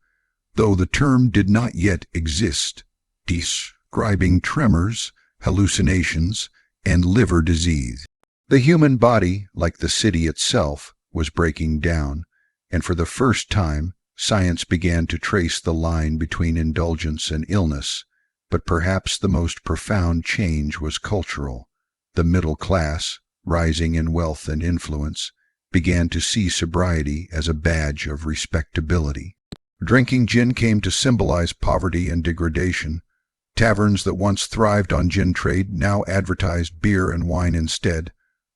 though the term did not yet exist, describing tremors, hallucinations, and liver disease. The human body, like the city itself, was breaking down, and for the first time, science began to trace the line between indulgence and illness. But perhaps the most profound change was cultural. The middle class, rising in wealth and influence, began to see sobriety as a badge of respectability. Drinking gin came to symbolize poverty and degradation. Taverns that once thrived on gin trade now advertised beer and wine instead.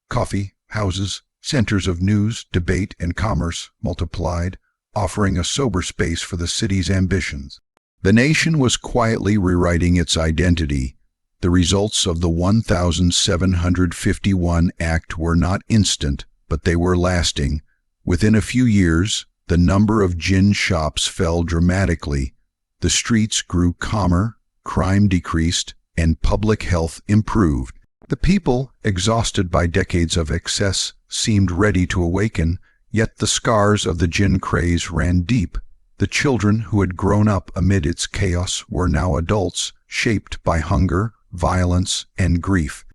Coffee houses, centers of news, debate, and commerce multiplied, offering a sober space for the city's ambitions. The nation was quietly rewriting its identity. The results of the 1751 Act were not instant, but they were lasting. Within a few years, the number of gin shops fell dramatically. The streets grew calmer, crime decreased, and public health improved. The people, exhausted by decades of excess, seemed ready to awaken, yet the scars of the gin craze ran deep. The children who had grown up amid its chaos were now adults, shaped by hunger, violence, and grief.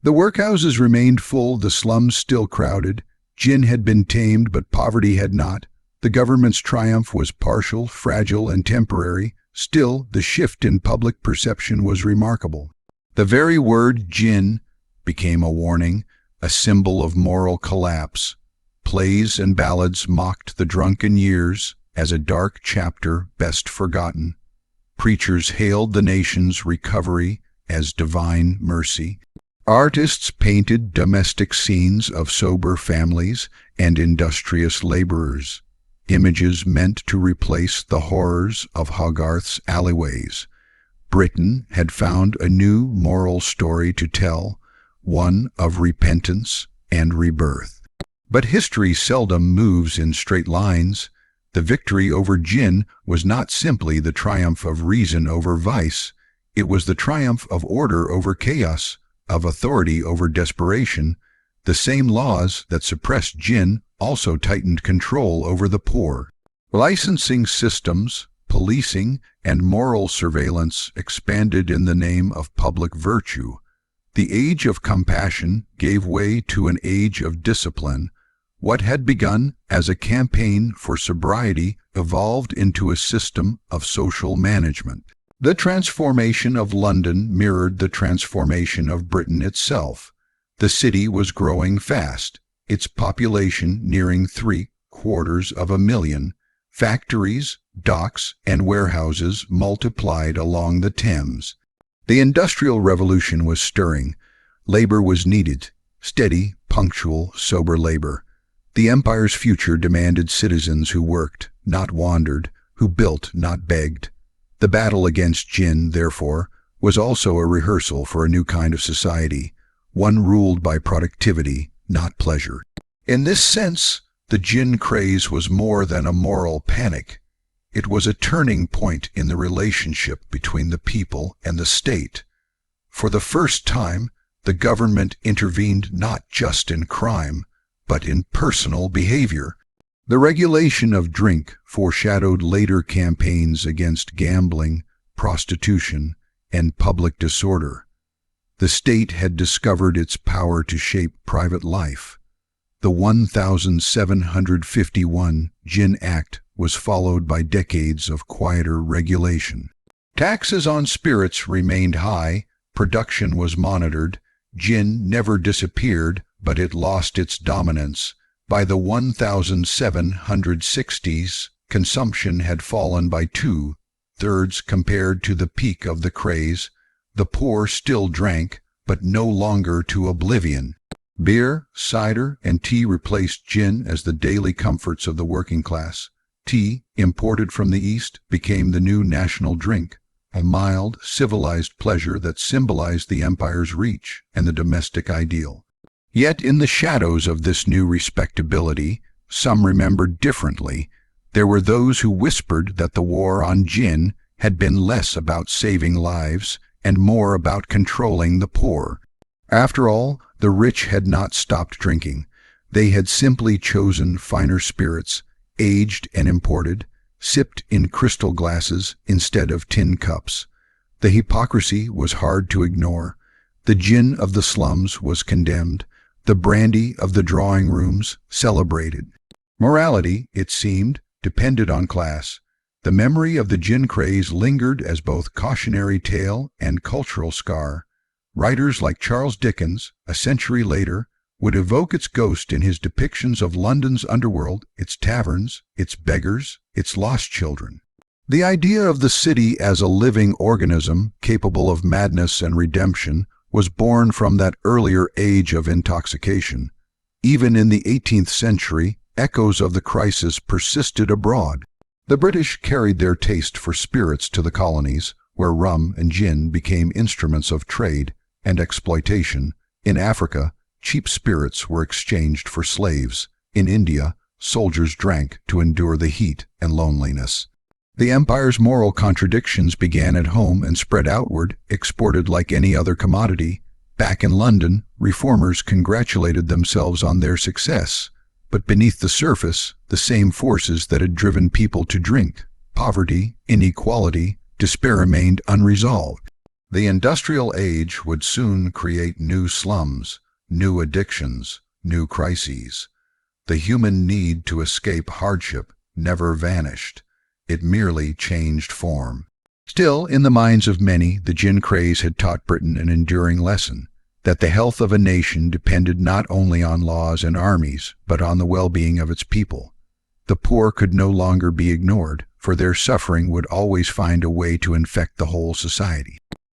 The workhouses remained full, the slums still crowded. Gin had been tamed, but poverty had not. The government's triumph was partial, fragile, and temporary. Still, the shift in public perception was remarkable. The very word gin became a warning, a symbol of moral collapse. Plays and ballads mocked the drunken years as a dark chapter best forgotten. Preachers hailed the nation's recovery as divine mercy. Artists painted domestic scenes of sober families and industrious laborers, images meant to replace the horrors of Hogarth's alleyways. Britain had found a new moral story to tell, one of repentance and rebirth. But history seldom moves in straight lines. The victory over gin was not simply the triumph of reason over vice, it was the triumph of order over chaos, of authority over desperation. The same laws that suppressed gin also tightened control over the poor. Licensing systems, policing, and moral surveillance expanded in the name of public virtue. The age of compassion gave way to an age of discipline. What had begun as a campaign for sobriety evolved into a system of social management. The transformation of London mirrored the transformation of Britain itself. The city was growing fast, its population nearing 750,000. Factories, docks, and warehouses multiplied along the Thames. The Industrial Revolution was stirring. Labor was needed, steady, punctual, sober labor. The empire's future demanded citizens who worked, not wandered, who built, not begged. The battle against gin, therefore, was also a rehearsal for a new kind of society, one ruled by productivity, not pleasure. In this sense, the gin craze was more than a moral panic. It was a turning point in the relationship between the people and the state. For the first time, the government intervened not just in crime, but in personal behavior. The regulation of drink foreshadowed later campaigns against gambling, prostitution, and public disorder. The state had discovered its power to shape private life. The 1751 Gin Act was followed by decades of quieter regulation. Taxes on spirits remained high, production was monitored, gin never disappeared, but it lost its dominance. By the 1760s, consumption had fallen by 2/3 compared to the peak of the craze. The poor still drank, but no longer to oblivion. Beer, cider, and tea replaced gin as the daily comforts of the working class. Tea, imported from the East, became the new national drink, a mild, civilized pleasure that symbolized the empire's reach and the domestic ideal. Yet in the shadows of this new respectability, some remembered differently. There were those who whispered that the war on gin had been less about saving lives and more about controlling the poor. After all, the rich had not stopped drinking. They had simply chosen finer spirits, aged and imported, sipped in crystal glasses instead of tin cups. The hypocrisy was hard to ignore. The gin of the slums was condemned. The brandy of the drawing rooms celebrated. Morality, it seemed, depended on class. The memory of the gin craze lingered as both cautionary tale and cultural scar. Writers like Charles Dickens, a century later, would evoke its ghost in his depictions of London's underworld, its taverns, its beggars, its lost children. The idea of the city as a living organism capable of madness and redemption was born from that earlier age of intoxication. Even in the 18th century, echoes of the crisis persisted abroad. The British carried their taste for spirits to the colonies, where rum and gin became instruments of trade and exploitation. In Africa, cheap spirits were exchanged for slaves. In India, soldiers drank to endure the heat and loneliness. The empire's moral contradictions began at home and spread outward, exported like any other commodity. Back in London, reformers congratulated themselves on their success. But beneath the surface, the same forces that had driven people to drink, poverty, inequality, despair remained unresolved. The industrial age would soon create new slums, new addictions, new crises. The human need to escape hardship never vanished. It merely changed form. Still, in the minds of many, the gin craze had taught Britain an enduring lesson, that the health of a nation depended not only on laws and armies, but on the well-being of its people. The poor could no longer be ignored, for their suffering would always find a way to infect the whole society.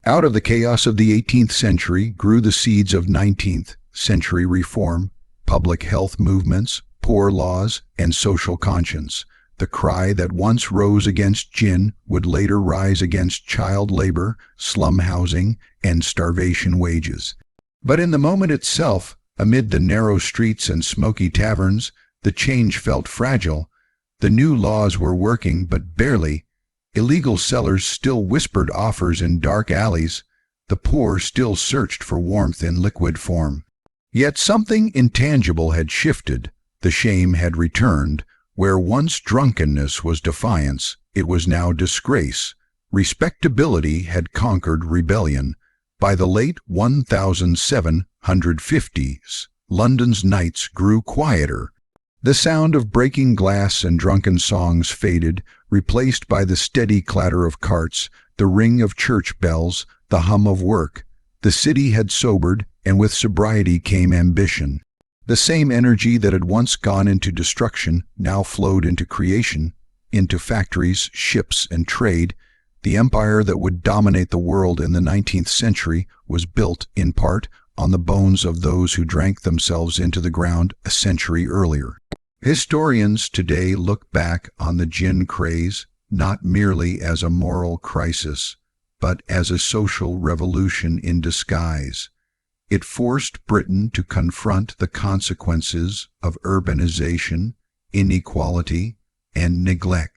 Out of the chaos of the 18th century grew the seeds of 19th century reform, public health movements, poor laws, and social conscience. The cry that once rose against gin would later rise against child labor, slum housing, and starvation wages. But in the moment itself, amid the narrow streets and smoky taverns, the change felt fragile. The new laws were working, but barely. Illegal sellers still whispered offers in dark alleys. The poor still searched for warmth in liquid form. Yet something intangible had shifted. The shame had returned. Where once drunkenness was defiance, it was now disgrace. Respectability had conquered rebellion. By the late 1750s, London's nights grew quieter. The sound of breaking glass and drunken songs faded, replaced by the steady clatter of carts, the ring of church bells, the hum of work. The city had sobered, and with sobriety came ambition. The same energy that had once gone into destruction now flowed into creation, into factories, ships, and trade. The empire that would dominate the world in the 19th century was built, in part, on the bones of those who drank themselves into the ground a century earlier. Historians today look back on the gin craze not merely as a moral crisis, but as a social revolution in disguise. It forced Britain to confront the consequences of urbanization, inequality, and neglect.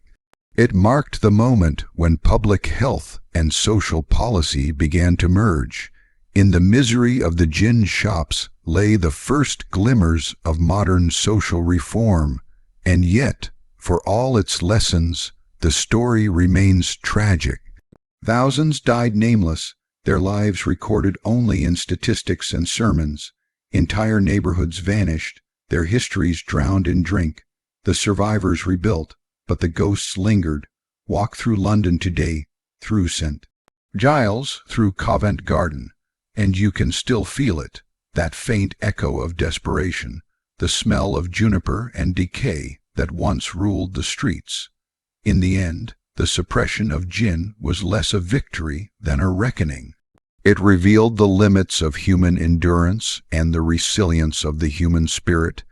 It marked the moment when public health and social policy began to merge. In the misery of the gin shops lay the first glimmers of modern social reform, and yet, for all its lessons, the story remains tragic. Thousands died nameless, their lives recorded only in statistics and sermons. Entire neighborhoods vanished, their histories drowned in drink. The survivors rebuilt, but the ghosts lingered. Walk through London today, through St. Giles, through Covent Garden, and you can still feel it, that faint echo of desperation, the smell of juniper and decay that once ruled the streets. In the end, the suppression of gin was less a victory than a reckoning. It revealed the limits of human endurance and the resilience of the human spirit.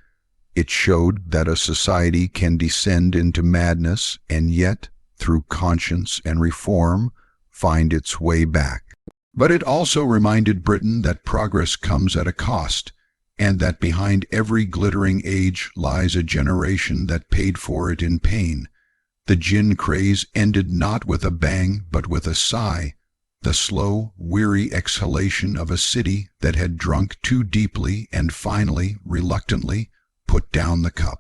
It showed that a society can descend into madness and yet, through conscience and reform, find its way back. But it also reminded Britain that progress comes at a cost, and that behind every glittering age lies a generation that paid for it in pain. The gin craze ended not with a bang, but with a sigh, the slow, weary exhalation of a city that had drunk too deeply and finally, reluctantly, put down the cup.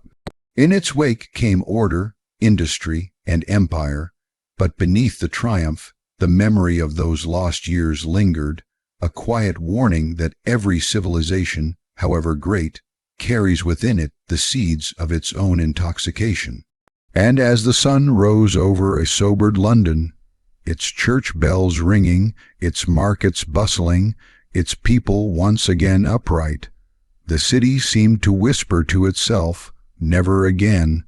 In its wake came order, industry, and empire, but beneath the triumph, the memory of those lost years lingered, a quiet warning that every civilization, however great, carries within it the seeds of its own intoxication. And as the sun rose over a sobered London, its church bells ringing, its markets bustling, its people once again upright, the city seemed to whisper to itself, "Never again."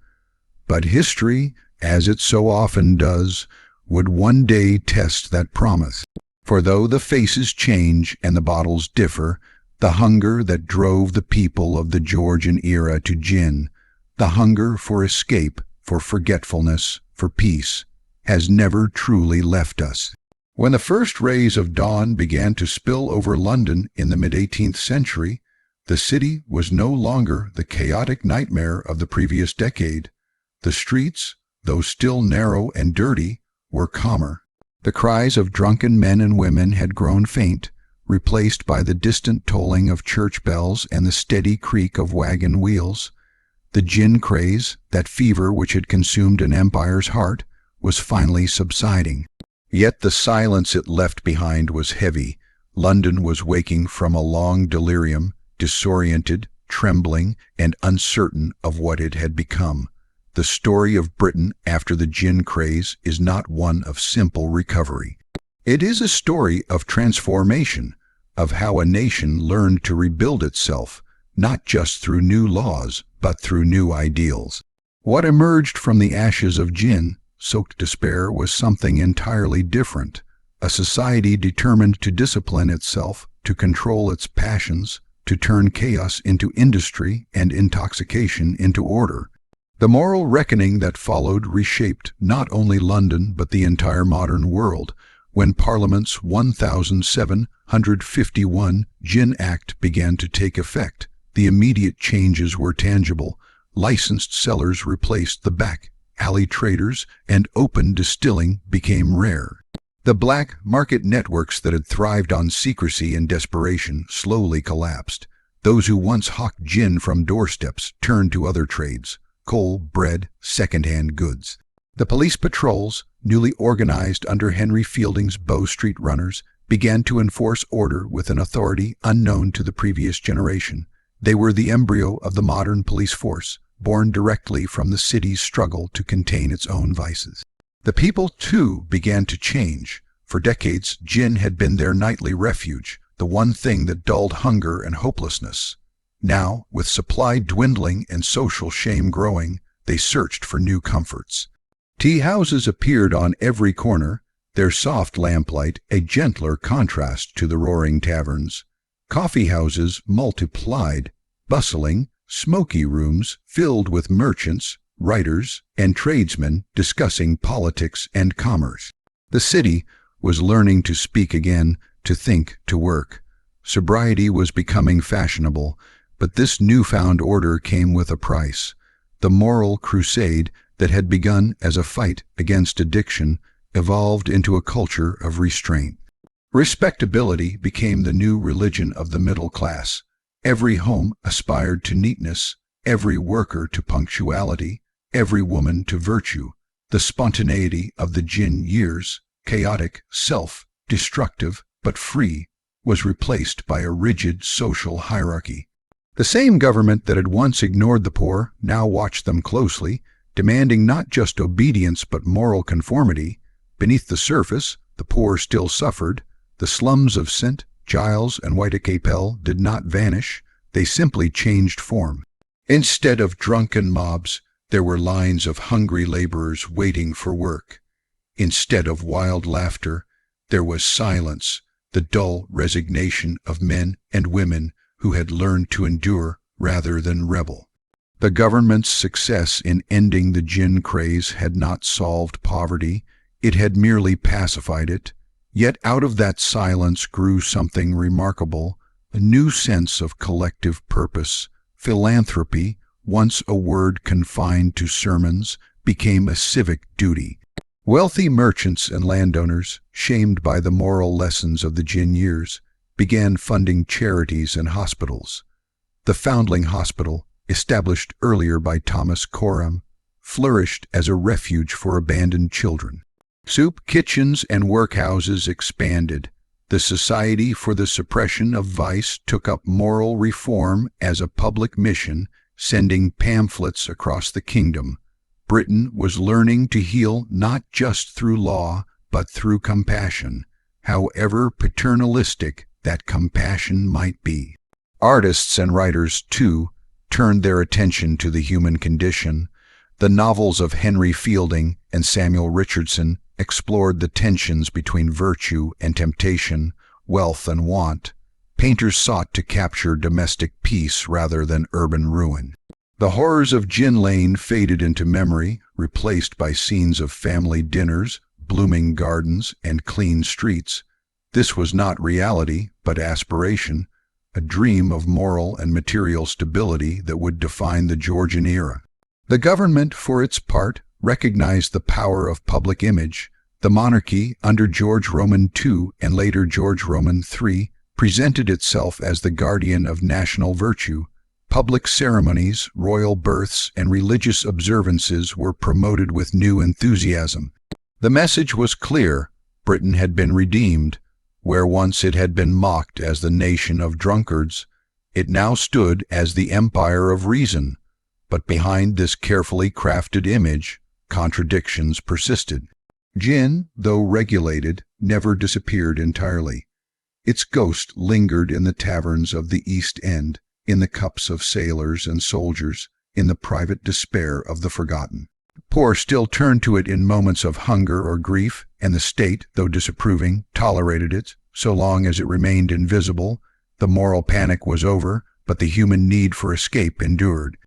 But history, as it so often does, would one day test that promise. For though the faces change and the bottles differ, the hunger that drove the people of the Georgian era to gin, the hunger for escape, for forgetfulness, for peace, has never truly left us. When the first rays of dawn began to spill over London in the mid-18th century, the city was no longer the chaotic nightmare of the previous decade. The streets, though still narrow and dirty, were calmer. The cries of drunken men and women had grown faint, replaced by the distant tolling of church bells and the steady creak of wagon wheels. The gin craze, that fever which had consumed an empire's heart, was finally subsiding. Yet the silence it left behind was heavy. London was waking from a long delirium, disoriented, trembling, and uncertain of what it had become. The story of Britain after the gin craze is not one of simple recovery. It is a story of transformation, of how a nation learned to rebuild itself, not just through new laws, but through new ideals. What emerged from the ashes of gin-soaked despair was something entirely different, a society determined to discipline itself, to control its passions, to turn chaos into industry and intoxication into order. The moral reckoning that followed reshaped not only London but the entire modern world. When Parliament's 1751 Gin Act began to take effect, the immediate changes were tangible. Licensed cellars replaced the back alley traders, and open distilling became rare. The black market networks that had thrived on secrecy and desperation slowly collapsed. Those who once hawked gin from doorsteps turned to other trades: coal, bread, second-hand goods. The police patrols, newly organized under Henry Fielding's Bow Street runners, began to enforce order with an authority unknown to the previous generation. They were the embryo of the modern police force, born directly from the city's struggle to contain its own vices. The people, too, began to change. For decades, gin had been their nightly refuge, the one thing that dulled hunger and hopelessness. Now, with supply dwindling and social shame growing, they searched for new comforts. Tea houses appeared on every corner, their soft lamplight a gentler contrast to the roaring taverns. Coffee houses multiplied, bustling, smoky rooms filled with merchants, writers, and tradesmen discussing politics and commerce. The city was learning to speak again, to think, to work. Sobriety was becoming fashionable, but this newfound order came with a price. The moral crusade that had begun as a fight against addiction evolved into a culture of restraint. Respectability became the new religion of the middle class. Every home aspired to neatness, every worker to punctuality, every woman to virtue. The spontaneity of the gin years, chaotic, self-destructive, but free, was replaced by a rigid social hierarchy. The same government that had once ignored the poor now watched them closely, demanding not just obedience but moral conformity. Beneath the surface, the poor still suffered. The slums of St. Giles and Whitechapel did not vanish, they simply changed form. Instead of drunken mobs, there were lines of hungry laborers waiting for work. Instead of wild laughter, there was silence, the dull resignation of men and women who had learned to endure rather than rebel. The government's success in ending the gin craze had not solved poverty, it had merely pacified it. Yet out of that silence grew something remarkable, a new sense of collective purpose. Philanthropy, once a word confined to sermons, became a civic duty. Wealthy merchants and landowners, shamed by the moral lessons of the gin years, began funding charities and hospitals. The Foundling Hospital, established earlier by Thomas Coram, flourished as a refuge for abandoned children. Soup kitchens and workhouses expanded. The Society for the Suppression of Vice took up moral reform as a public mission, sending pamphlets across the kingdom. Britain was learning to heal not just through law, but through compassion, however paternalistic that compassion might be. Artists and writers, too, turned their attention to the human condition. The novels of Henry Fielding and Samuel Richardson explored the tensions between virtue and temptation, wealth and want. Painters sought to capture domestic peace rather than urban ruin. The horrors of Gin Lane faded into memory, replaced by scenes of family dinners, blooming gardens, and clean streets. This was not reality, but aspiration, a dream of moral and material stability that would define the Georgian era. The government, for its part, recognized the power of public image. The monarchy, under George Roman II and later George Roman III, presented itself as the guardian of national virtue. Public ceremonies, royal births, and religious observances were promoted with new enthusiasm. The message was clear: Britain had been redeemed. Where once it had been mocked as the nation of drunkards, it now stood as the empire of reason. But behind this carefully crafted image, contradictions persisted. Gin, though regulated, never disappeared entirely. Its ghost lingered in the taverns of the East End, in the cups of sailors and soldiers, in the private despair of the forgotten. Poor still turned to it in moments of hunger or grief, and the state, though disapproving, tolerated it, so long as it remained invisible. The moral panic was over, but the human need for escape endured.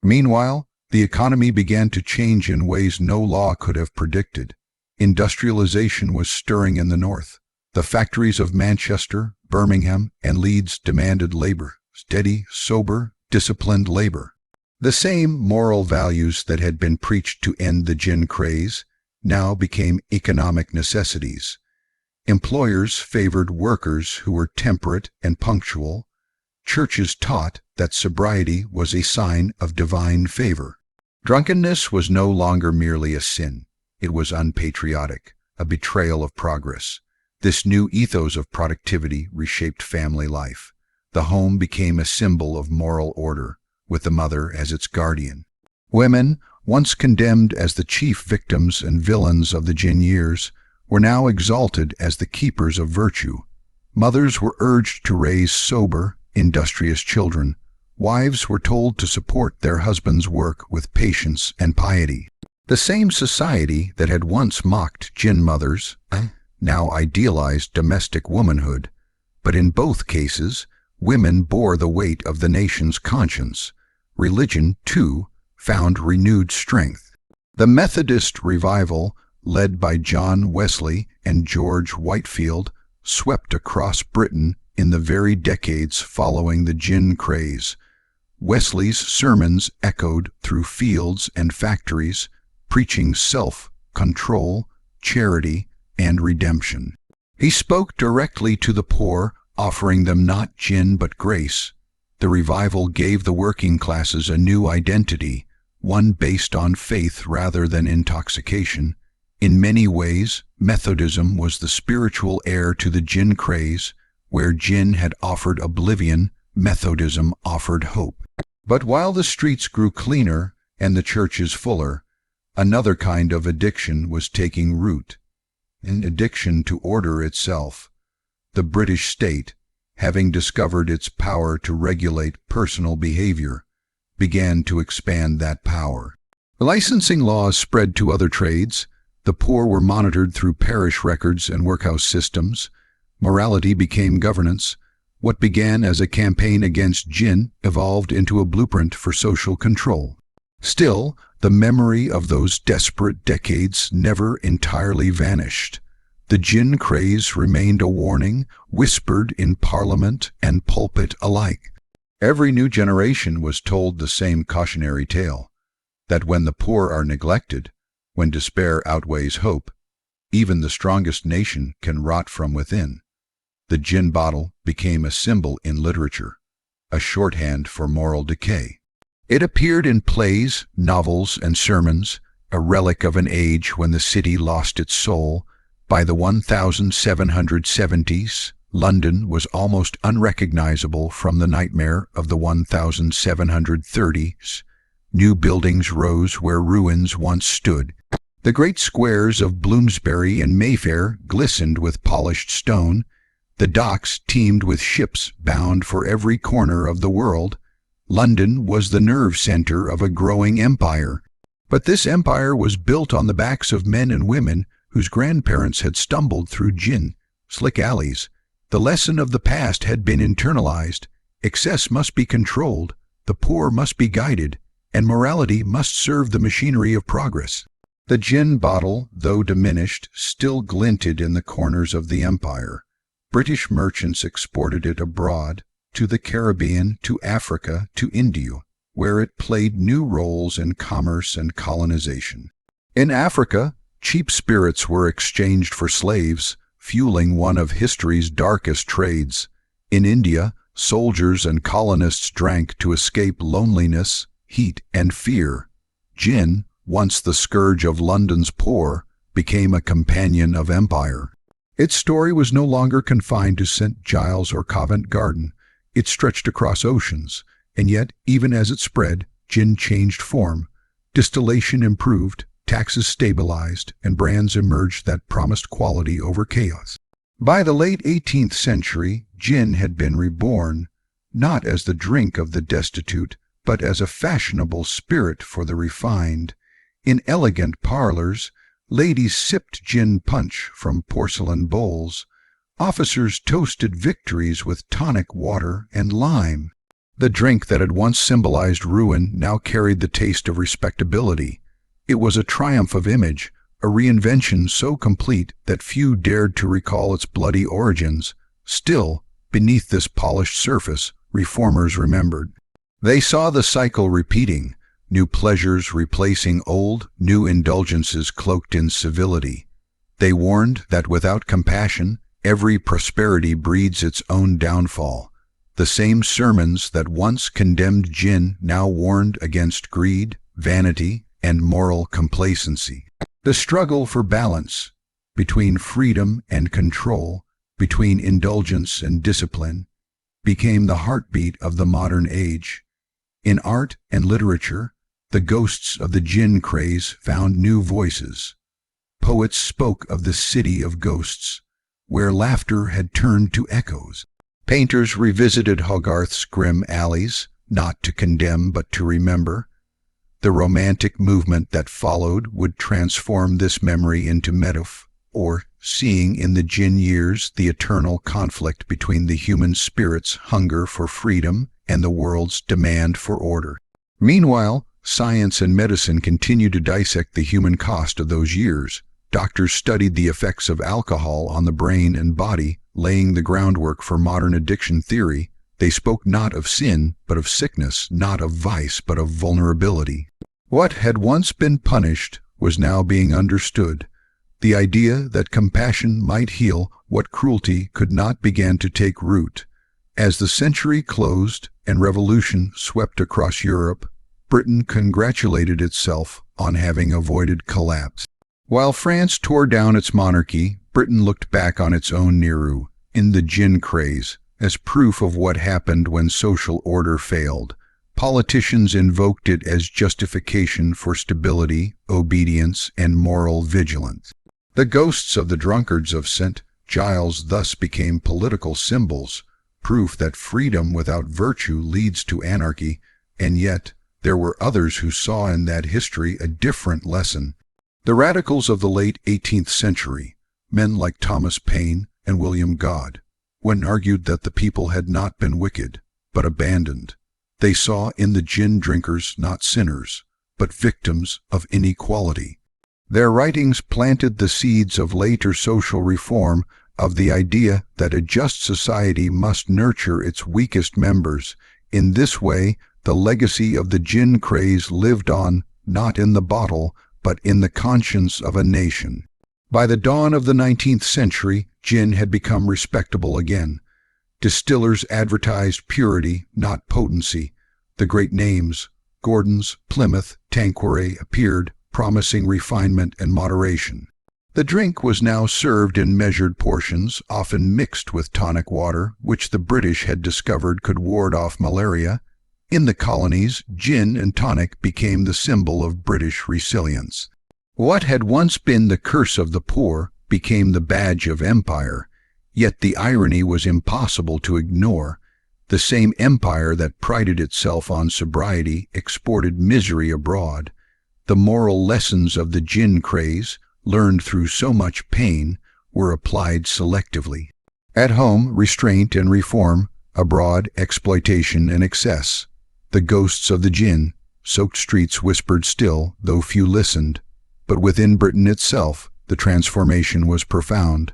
Meanwhile, the economy began to change in ways no law could have predicted. Industrialization was stirring in the north. The factories of Manchester, Birmingham, and Leeds demanded labor, steady, sober, disciplined labor. The same moral values that had been preached to end the gin craze now became economic necessities. Employers favored workers who were temperate and punctual. Churches taught that sobriety was a sign of divine favor. Drunkenness was no longer merely a sin. It was unpatriotic, a betrayal of progress. This new ethos of productivity reshaped family life. The home became a symbol of moral order, with the mother as its guardian. Women, once condemned as the chief victims and villains of the gin years, were now exalted as the keepers of virtue. Mothers were urged to raise sober, industrious children. Wives were told to support their husbands' work with patience and piety. The same society that had once mocked gin mothers now idealized domestic womanhood, but in both cases, women bore the weight of the nation's conscience. Religion, too, found renewed strength. The Methodist revival, led by John Wesley and George Whitefield, swept across Britain in the very decades following the gin craze. Wesley's sermons echoed through fields and factories, preaching self-control, charity, and redemption. He spoke directly to the poor, offering them not gin but grace. The revival gave the working classes a new identity, one based on faith rather than intoxication. In many ways, Methodism was the spiritual heir to the gin craze. Where gin had offered oblivion, Methodism offered hope. But while the streets grew cleaner and the churches fuller, another kind of addiction was taking root, an addiction to order itself. The British state, having discovered its power to regulate personal behavior, began to expand that power. Licensing laws spread to other trades. The poor were monitored through parish records and workhouse systems. Morality became governance. What began as a campaign against gin evolved into a blueprint for social control. Still, the memory of those desperate decades never entirely vanished. The gin craze remained a warning, whispered in parliament and pulpit alike. Every new generation was told the same cautionary tale, that when the poor are neglected, when despair outweighs hope, even the strongest nation can rot from within. The gin bottle became a symbol in literature, a shorthand for moral decay. It appeared in plays, novels, and sermons, a relic of an age when the city lost its soul. By the 1770s, London was almost unrecognizable from the nightmare of the 1730s. New buildings rose where ruins once stood. The great squares of Bloomsbury and Mayfair glistened with polished stone. The docks teemed with ships bound for every corner of the world. London was the nerve center of a growing empire. But this empire was built on the backs of men and women whose grandparents had stumbled through gin, slick alleys. The lesson of the past had been internalized. Excess must be controlled, the poor must be guided, and morality must serve the machinery of progress. The gin bottle, though diminished, still glinted in the corners of the empire. British merchants exported it abroad, to the Caribbean, to Africa, to India, where it played new roles in commerce and colonization. In Africa, cheap spirits were exchanged for slaves, fueling one of history's darkest trades. In India, soldiers and colonists drank to escape loneliness, heat, and fear. Gin, once the scourge of London's poor, became a companion of empire. Its story was no longer confined to St. Giles or Covent Garden. It stretched across oceans, and yet, even as it spread, gin changed form. Distillation improved, taxes stabilized, and brands emerged that promised quality over chaos. By the late 18th century, gin had been reborn, not as the drink of the destitute, but as a fashionable spirit for the refined. In elegant parlors, Ladies sipped gin punch from porcelain bowls. Officers toasted victories with tonic water and lime. The drink that had once symbolized ruin now carried the taste of respectability. It was a triumph of image, a reinvention so complete that few dared to recall its bloody origins. Still, beneath this polished surface, reformers remembered. They saw the cycle repeating, new pleasures replacing old, new indulgences cloaked in civility. They warned that without compassion, every prosperity breeds its own downfall. The same sermons that once condemned gin now warned against greed, vanity, and moral complacency. The struggle for balance between freedom and control, between indulgence and discipline, became the heartbeat of the modern age. In art and literature, the ghosts of the gin craze found new voices. Poets spoke of the city of ghosts, where laughter had turned to echoes. Painters revisited Hogarth's grim alleys, not to condemn but to remember. The romantic movement that followed would transform this memory into metaphor, seeing in the gin years the eternal conflict between the human spirit's hunger for freedom and the world's demand for order. Meanwhile, science and medicine continued to dissect the human cost of those years. Doctors studied the effects of alcohol on the brain and body, laying the groundwork for modern addiction theory. They spoke not of sin, but of sickness, not of vice, but of vulnerability. What had once been punished was now being understood. The idea that compassion might heal what cruelty could not began to take root. As the century closed and revolution swept across Europe, Britain congratulated itself on having avoided collapse. While France tore down its monarchy, Britain looked back on its own Nehru, in the gin craze, as proof of what happened when social order failed. Politicians invoked it as justification for stability, obedience, and moral vigilance. The ghosts of the drunkards of St. Giles thus became political symbols, proof that freedom without virtue leads to anarchy, and yet there were others who saw in that history a different lesson. The radicals of the late 18th century, men like Thomas Paine and William Godd, when argued that the people had not been wicked, but abandoned. They saw in the gin drinkers not sinners, but victims of inequality. Their writings planted the seeds of later social reform, of the idea that a just society must nurture its weakest members. In this way, the legacy of the gin craze lived on, not in the bottle, but in the conscience of a nation. By the dawn of the 19th century, gin had become respectable again. Distillers advertised purity, not potency. The great names, Gordon's, Plymouth, Tanqueray, appeared, promising refinement and moderation. The drink was now served in measured portions, often mixed with tonic water, which the British had discovered could ward off malaria. In the colonies, gin and tonic became the symbol of British resilience. What had once been the curse of the poor became the badge of empire, yet the irony was impossible to ignore. The same empire that prided itself on sobriety exported misery abroad. The moral lessons of the gin craze, learned through so much pain, were applied selectively. At home, restraint and reform; abroad, exploitation and excess. The ghosts of the gin, soaked streets whispered still, though few listened. But within Britain itself, the transformation was profound.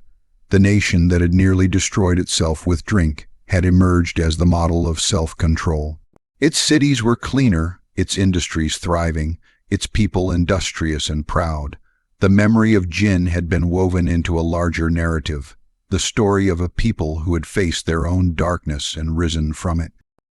The nation that had nearly destroyed itself with drink had emerged as the model of self-control. Its cities were cleaner, its industries thriving, its people industrious and proud. The memory of gin had been woven into a larger narrative, the story of a people who had faced their own darkness and risen from it.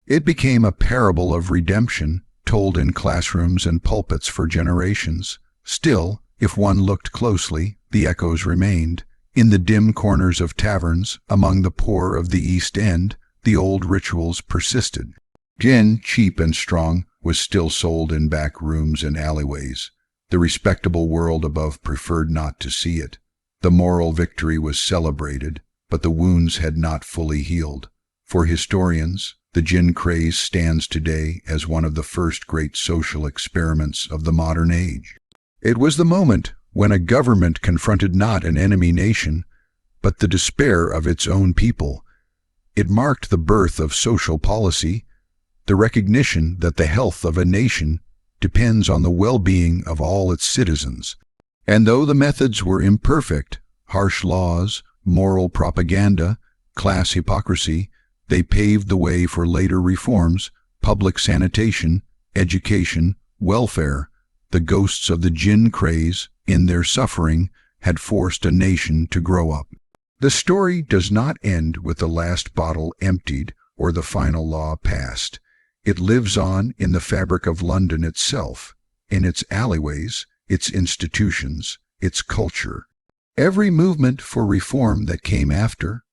It became a parable of redemption, told in classrooms and pulpits for generations. Still, if one looked closely, the echoes remained. In the dim corners of taverns, among the poor of the East End, the old rituals persisted. Gin, cheap and strong, was still sold in back rooms and alleyways. The respectable world above preferred not to see it. The moral victory was celebrated, but the wounds had not fully healed. For historians, the gin craze stands today as one of the first great social experiments of the modern age. It was the moment when a government confronted not an enemy nation, but the despair of its own people. It marked the birth of social policy, the recognition that the health of a nation depends on the well-being of all its citizens. And though the methods were imperfect, harsh laws, moral propaganda, class hypocrisy, they paved the way for later reforms, public sanitation, education, welfare. The ghosts of the gin craze, in their suffering, had forced a nation to grow up. The story does not end with the last bottle emptied or the final law passed. It lives on in the fabric of London itself, in its alleyways, its institutions, its culture. Every movement for reform that came after,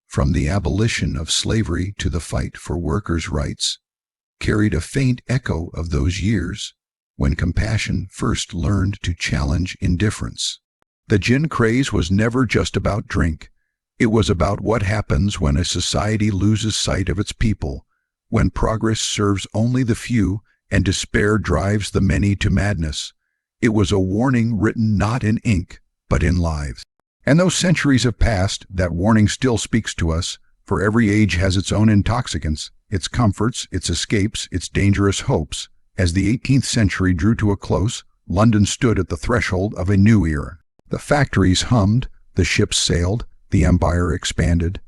from the abolition of slavery to the fight for workers' rights, carried a faint echo of those years when compassion first learned to challenge indifference. The gin craze was never just about drink. It was about what happens when a society loses sight of its people, when progress serves only the few and despair drives the many to madness. It was a warning written not in ink, but in lives. And though centuries have passed, that warning still speaks to us, for every age has its own intoxicants, its comforts, its escapes, its dangerous hopes. As the 18th century drew to a close, London stood at the threshold of a new era. The factories hummed, the ships sailed, the empire expanded.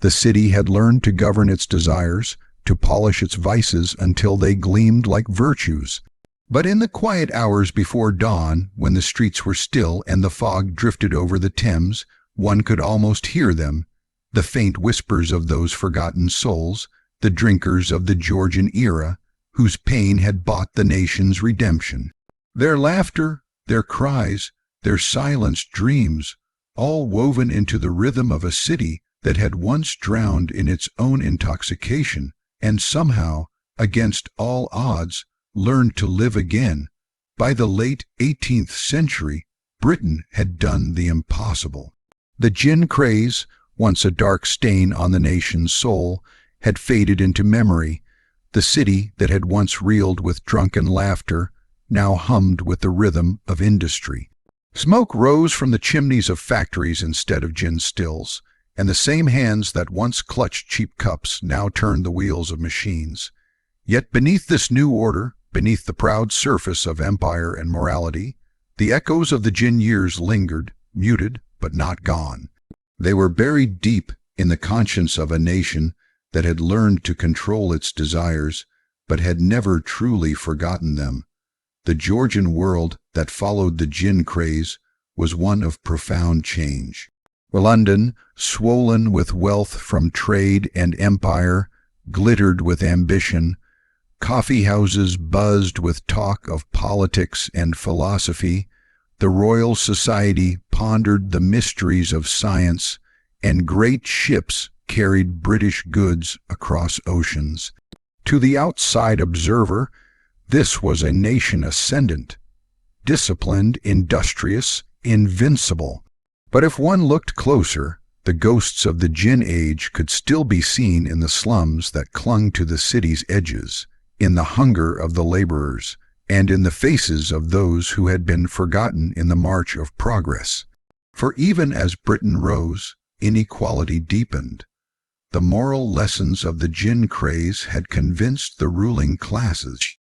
The city had learned to govern its desires, to polish its vices until they gleamed like virtues. But in the quiet hours before dawn, when the streets were still and the fog drifted over the Thames, one could almost hear them, the faint whispers of those forgotten souls, the drinkers of the Georgian era, whose pain had bought the nation's redemption. Their laughter, their cries, their silenced dreams, all woven into the rhythm of a city that had once drowned in its own intoxication, and somehow, against all odds, learned to live again. By the late 18th century, Britain had done the impossible. The gin craze, once a dark stain on the nation's soul, had faded into memory. The city that had once reeled with drunken laughter now hummed with the rhythm of industry. Smoke rose from the chimneys of factories instead of gin stills, and the same hands that once clutched cheap cups now turned the wheels of machines. Yet beneath this new order, beneath the proud surface of empire and morality, the echoes of the gin years lingered, muted but not gone. They were buried deep in the conscience of a nation that had learned to control its desires, but had never truly forgotten them. The Georgian world that followed the gin craze was one of profound change. London, swollen with wealth from trade and empire, glittered with ambition. Coffee houses buzzed with talk of politics and philosophy. The Royal Society pondered the mysteries of science, and great ships carried British goods across oceans. To the outside observer, this was a nation ascendant, disciplined, industrious, invincible. But if one looked closer, the ghosts of the gin age could still be seen in the slums that clung to the city's edges, in the hunger of the laborers, and in the faces of those who had been forgotten in the march of progress. For even as Britain rose, inequality deepened. The moral lessons of the gin craze had convinced the ruling classes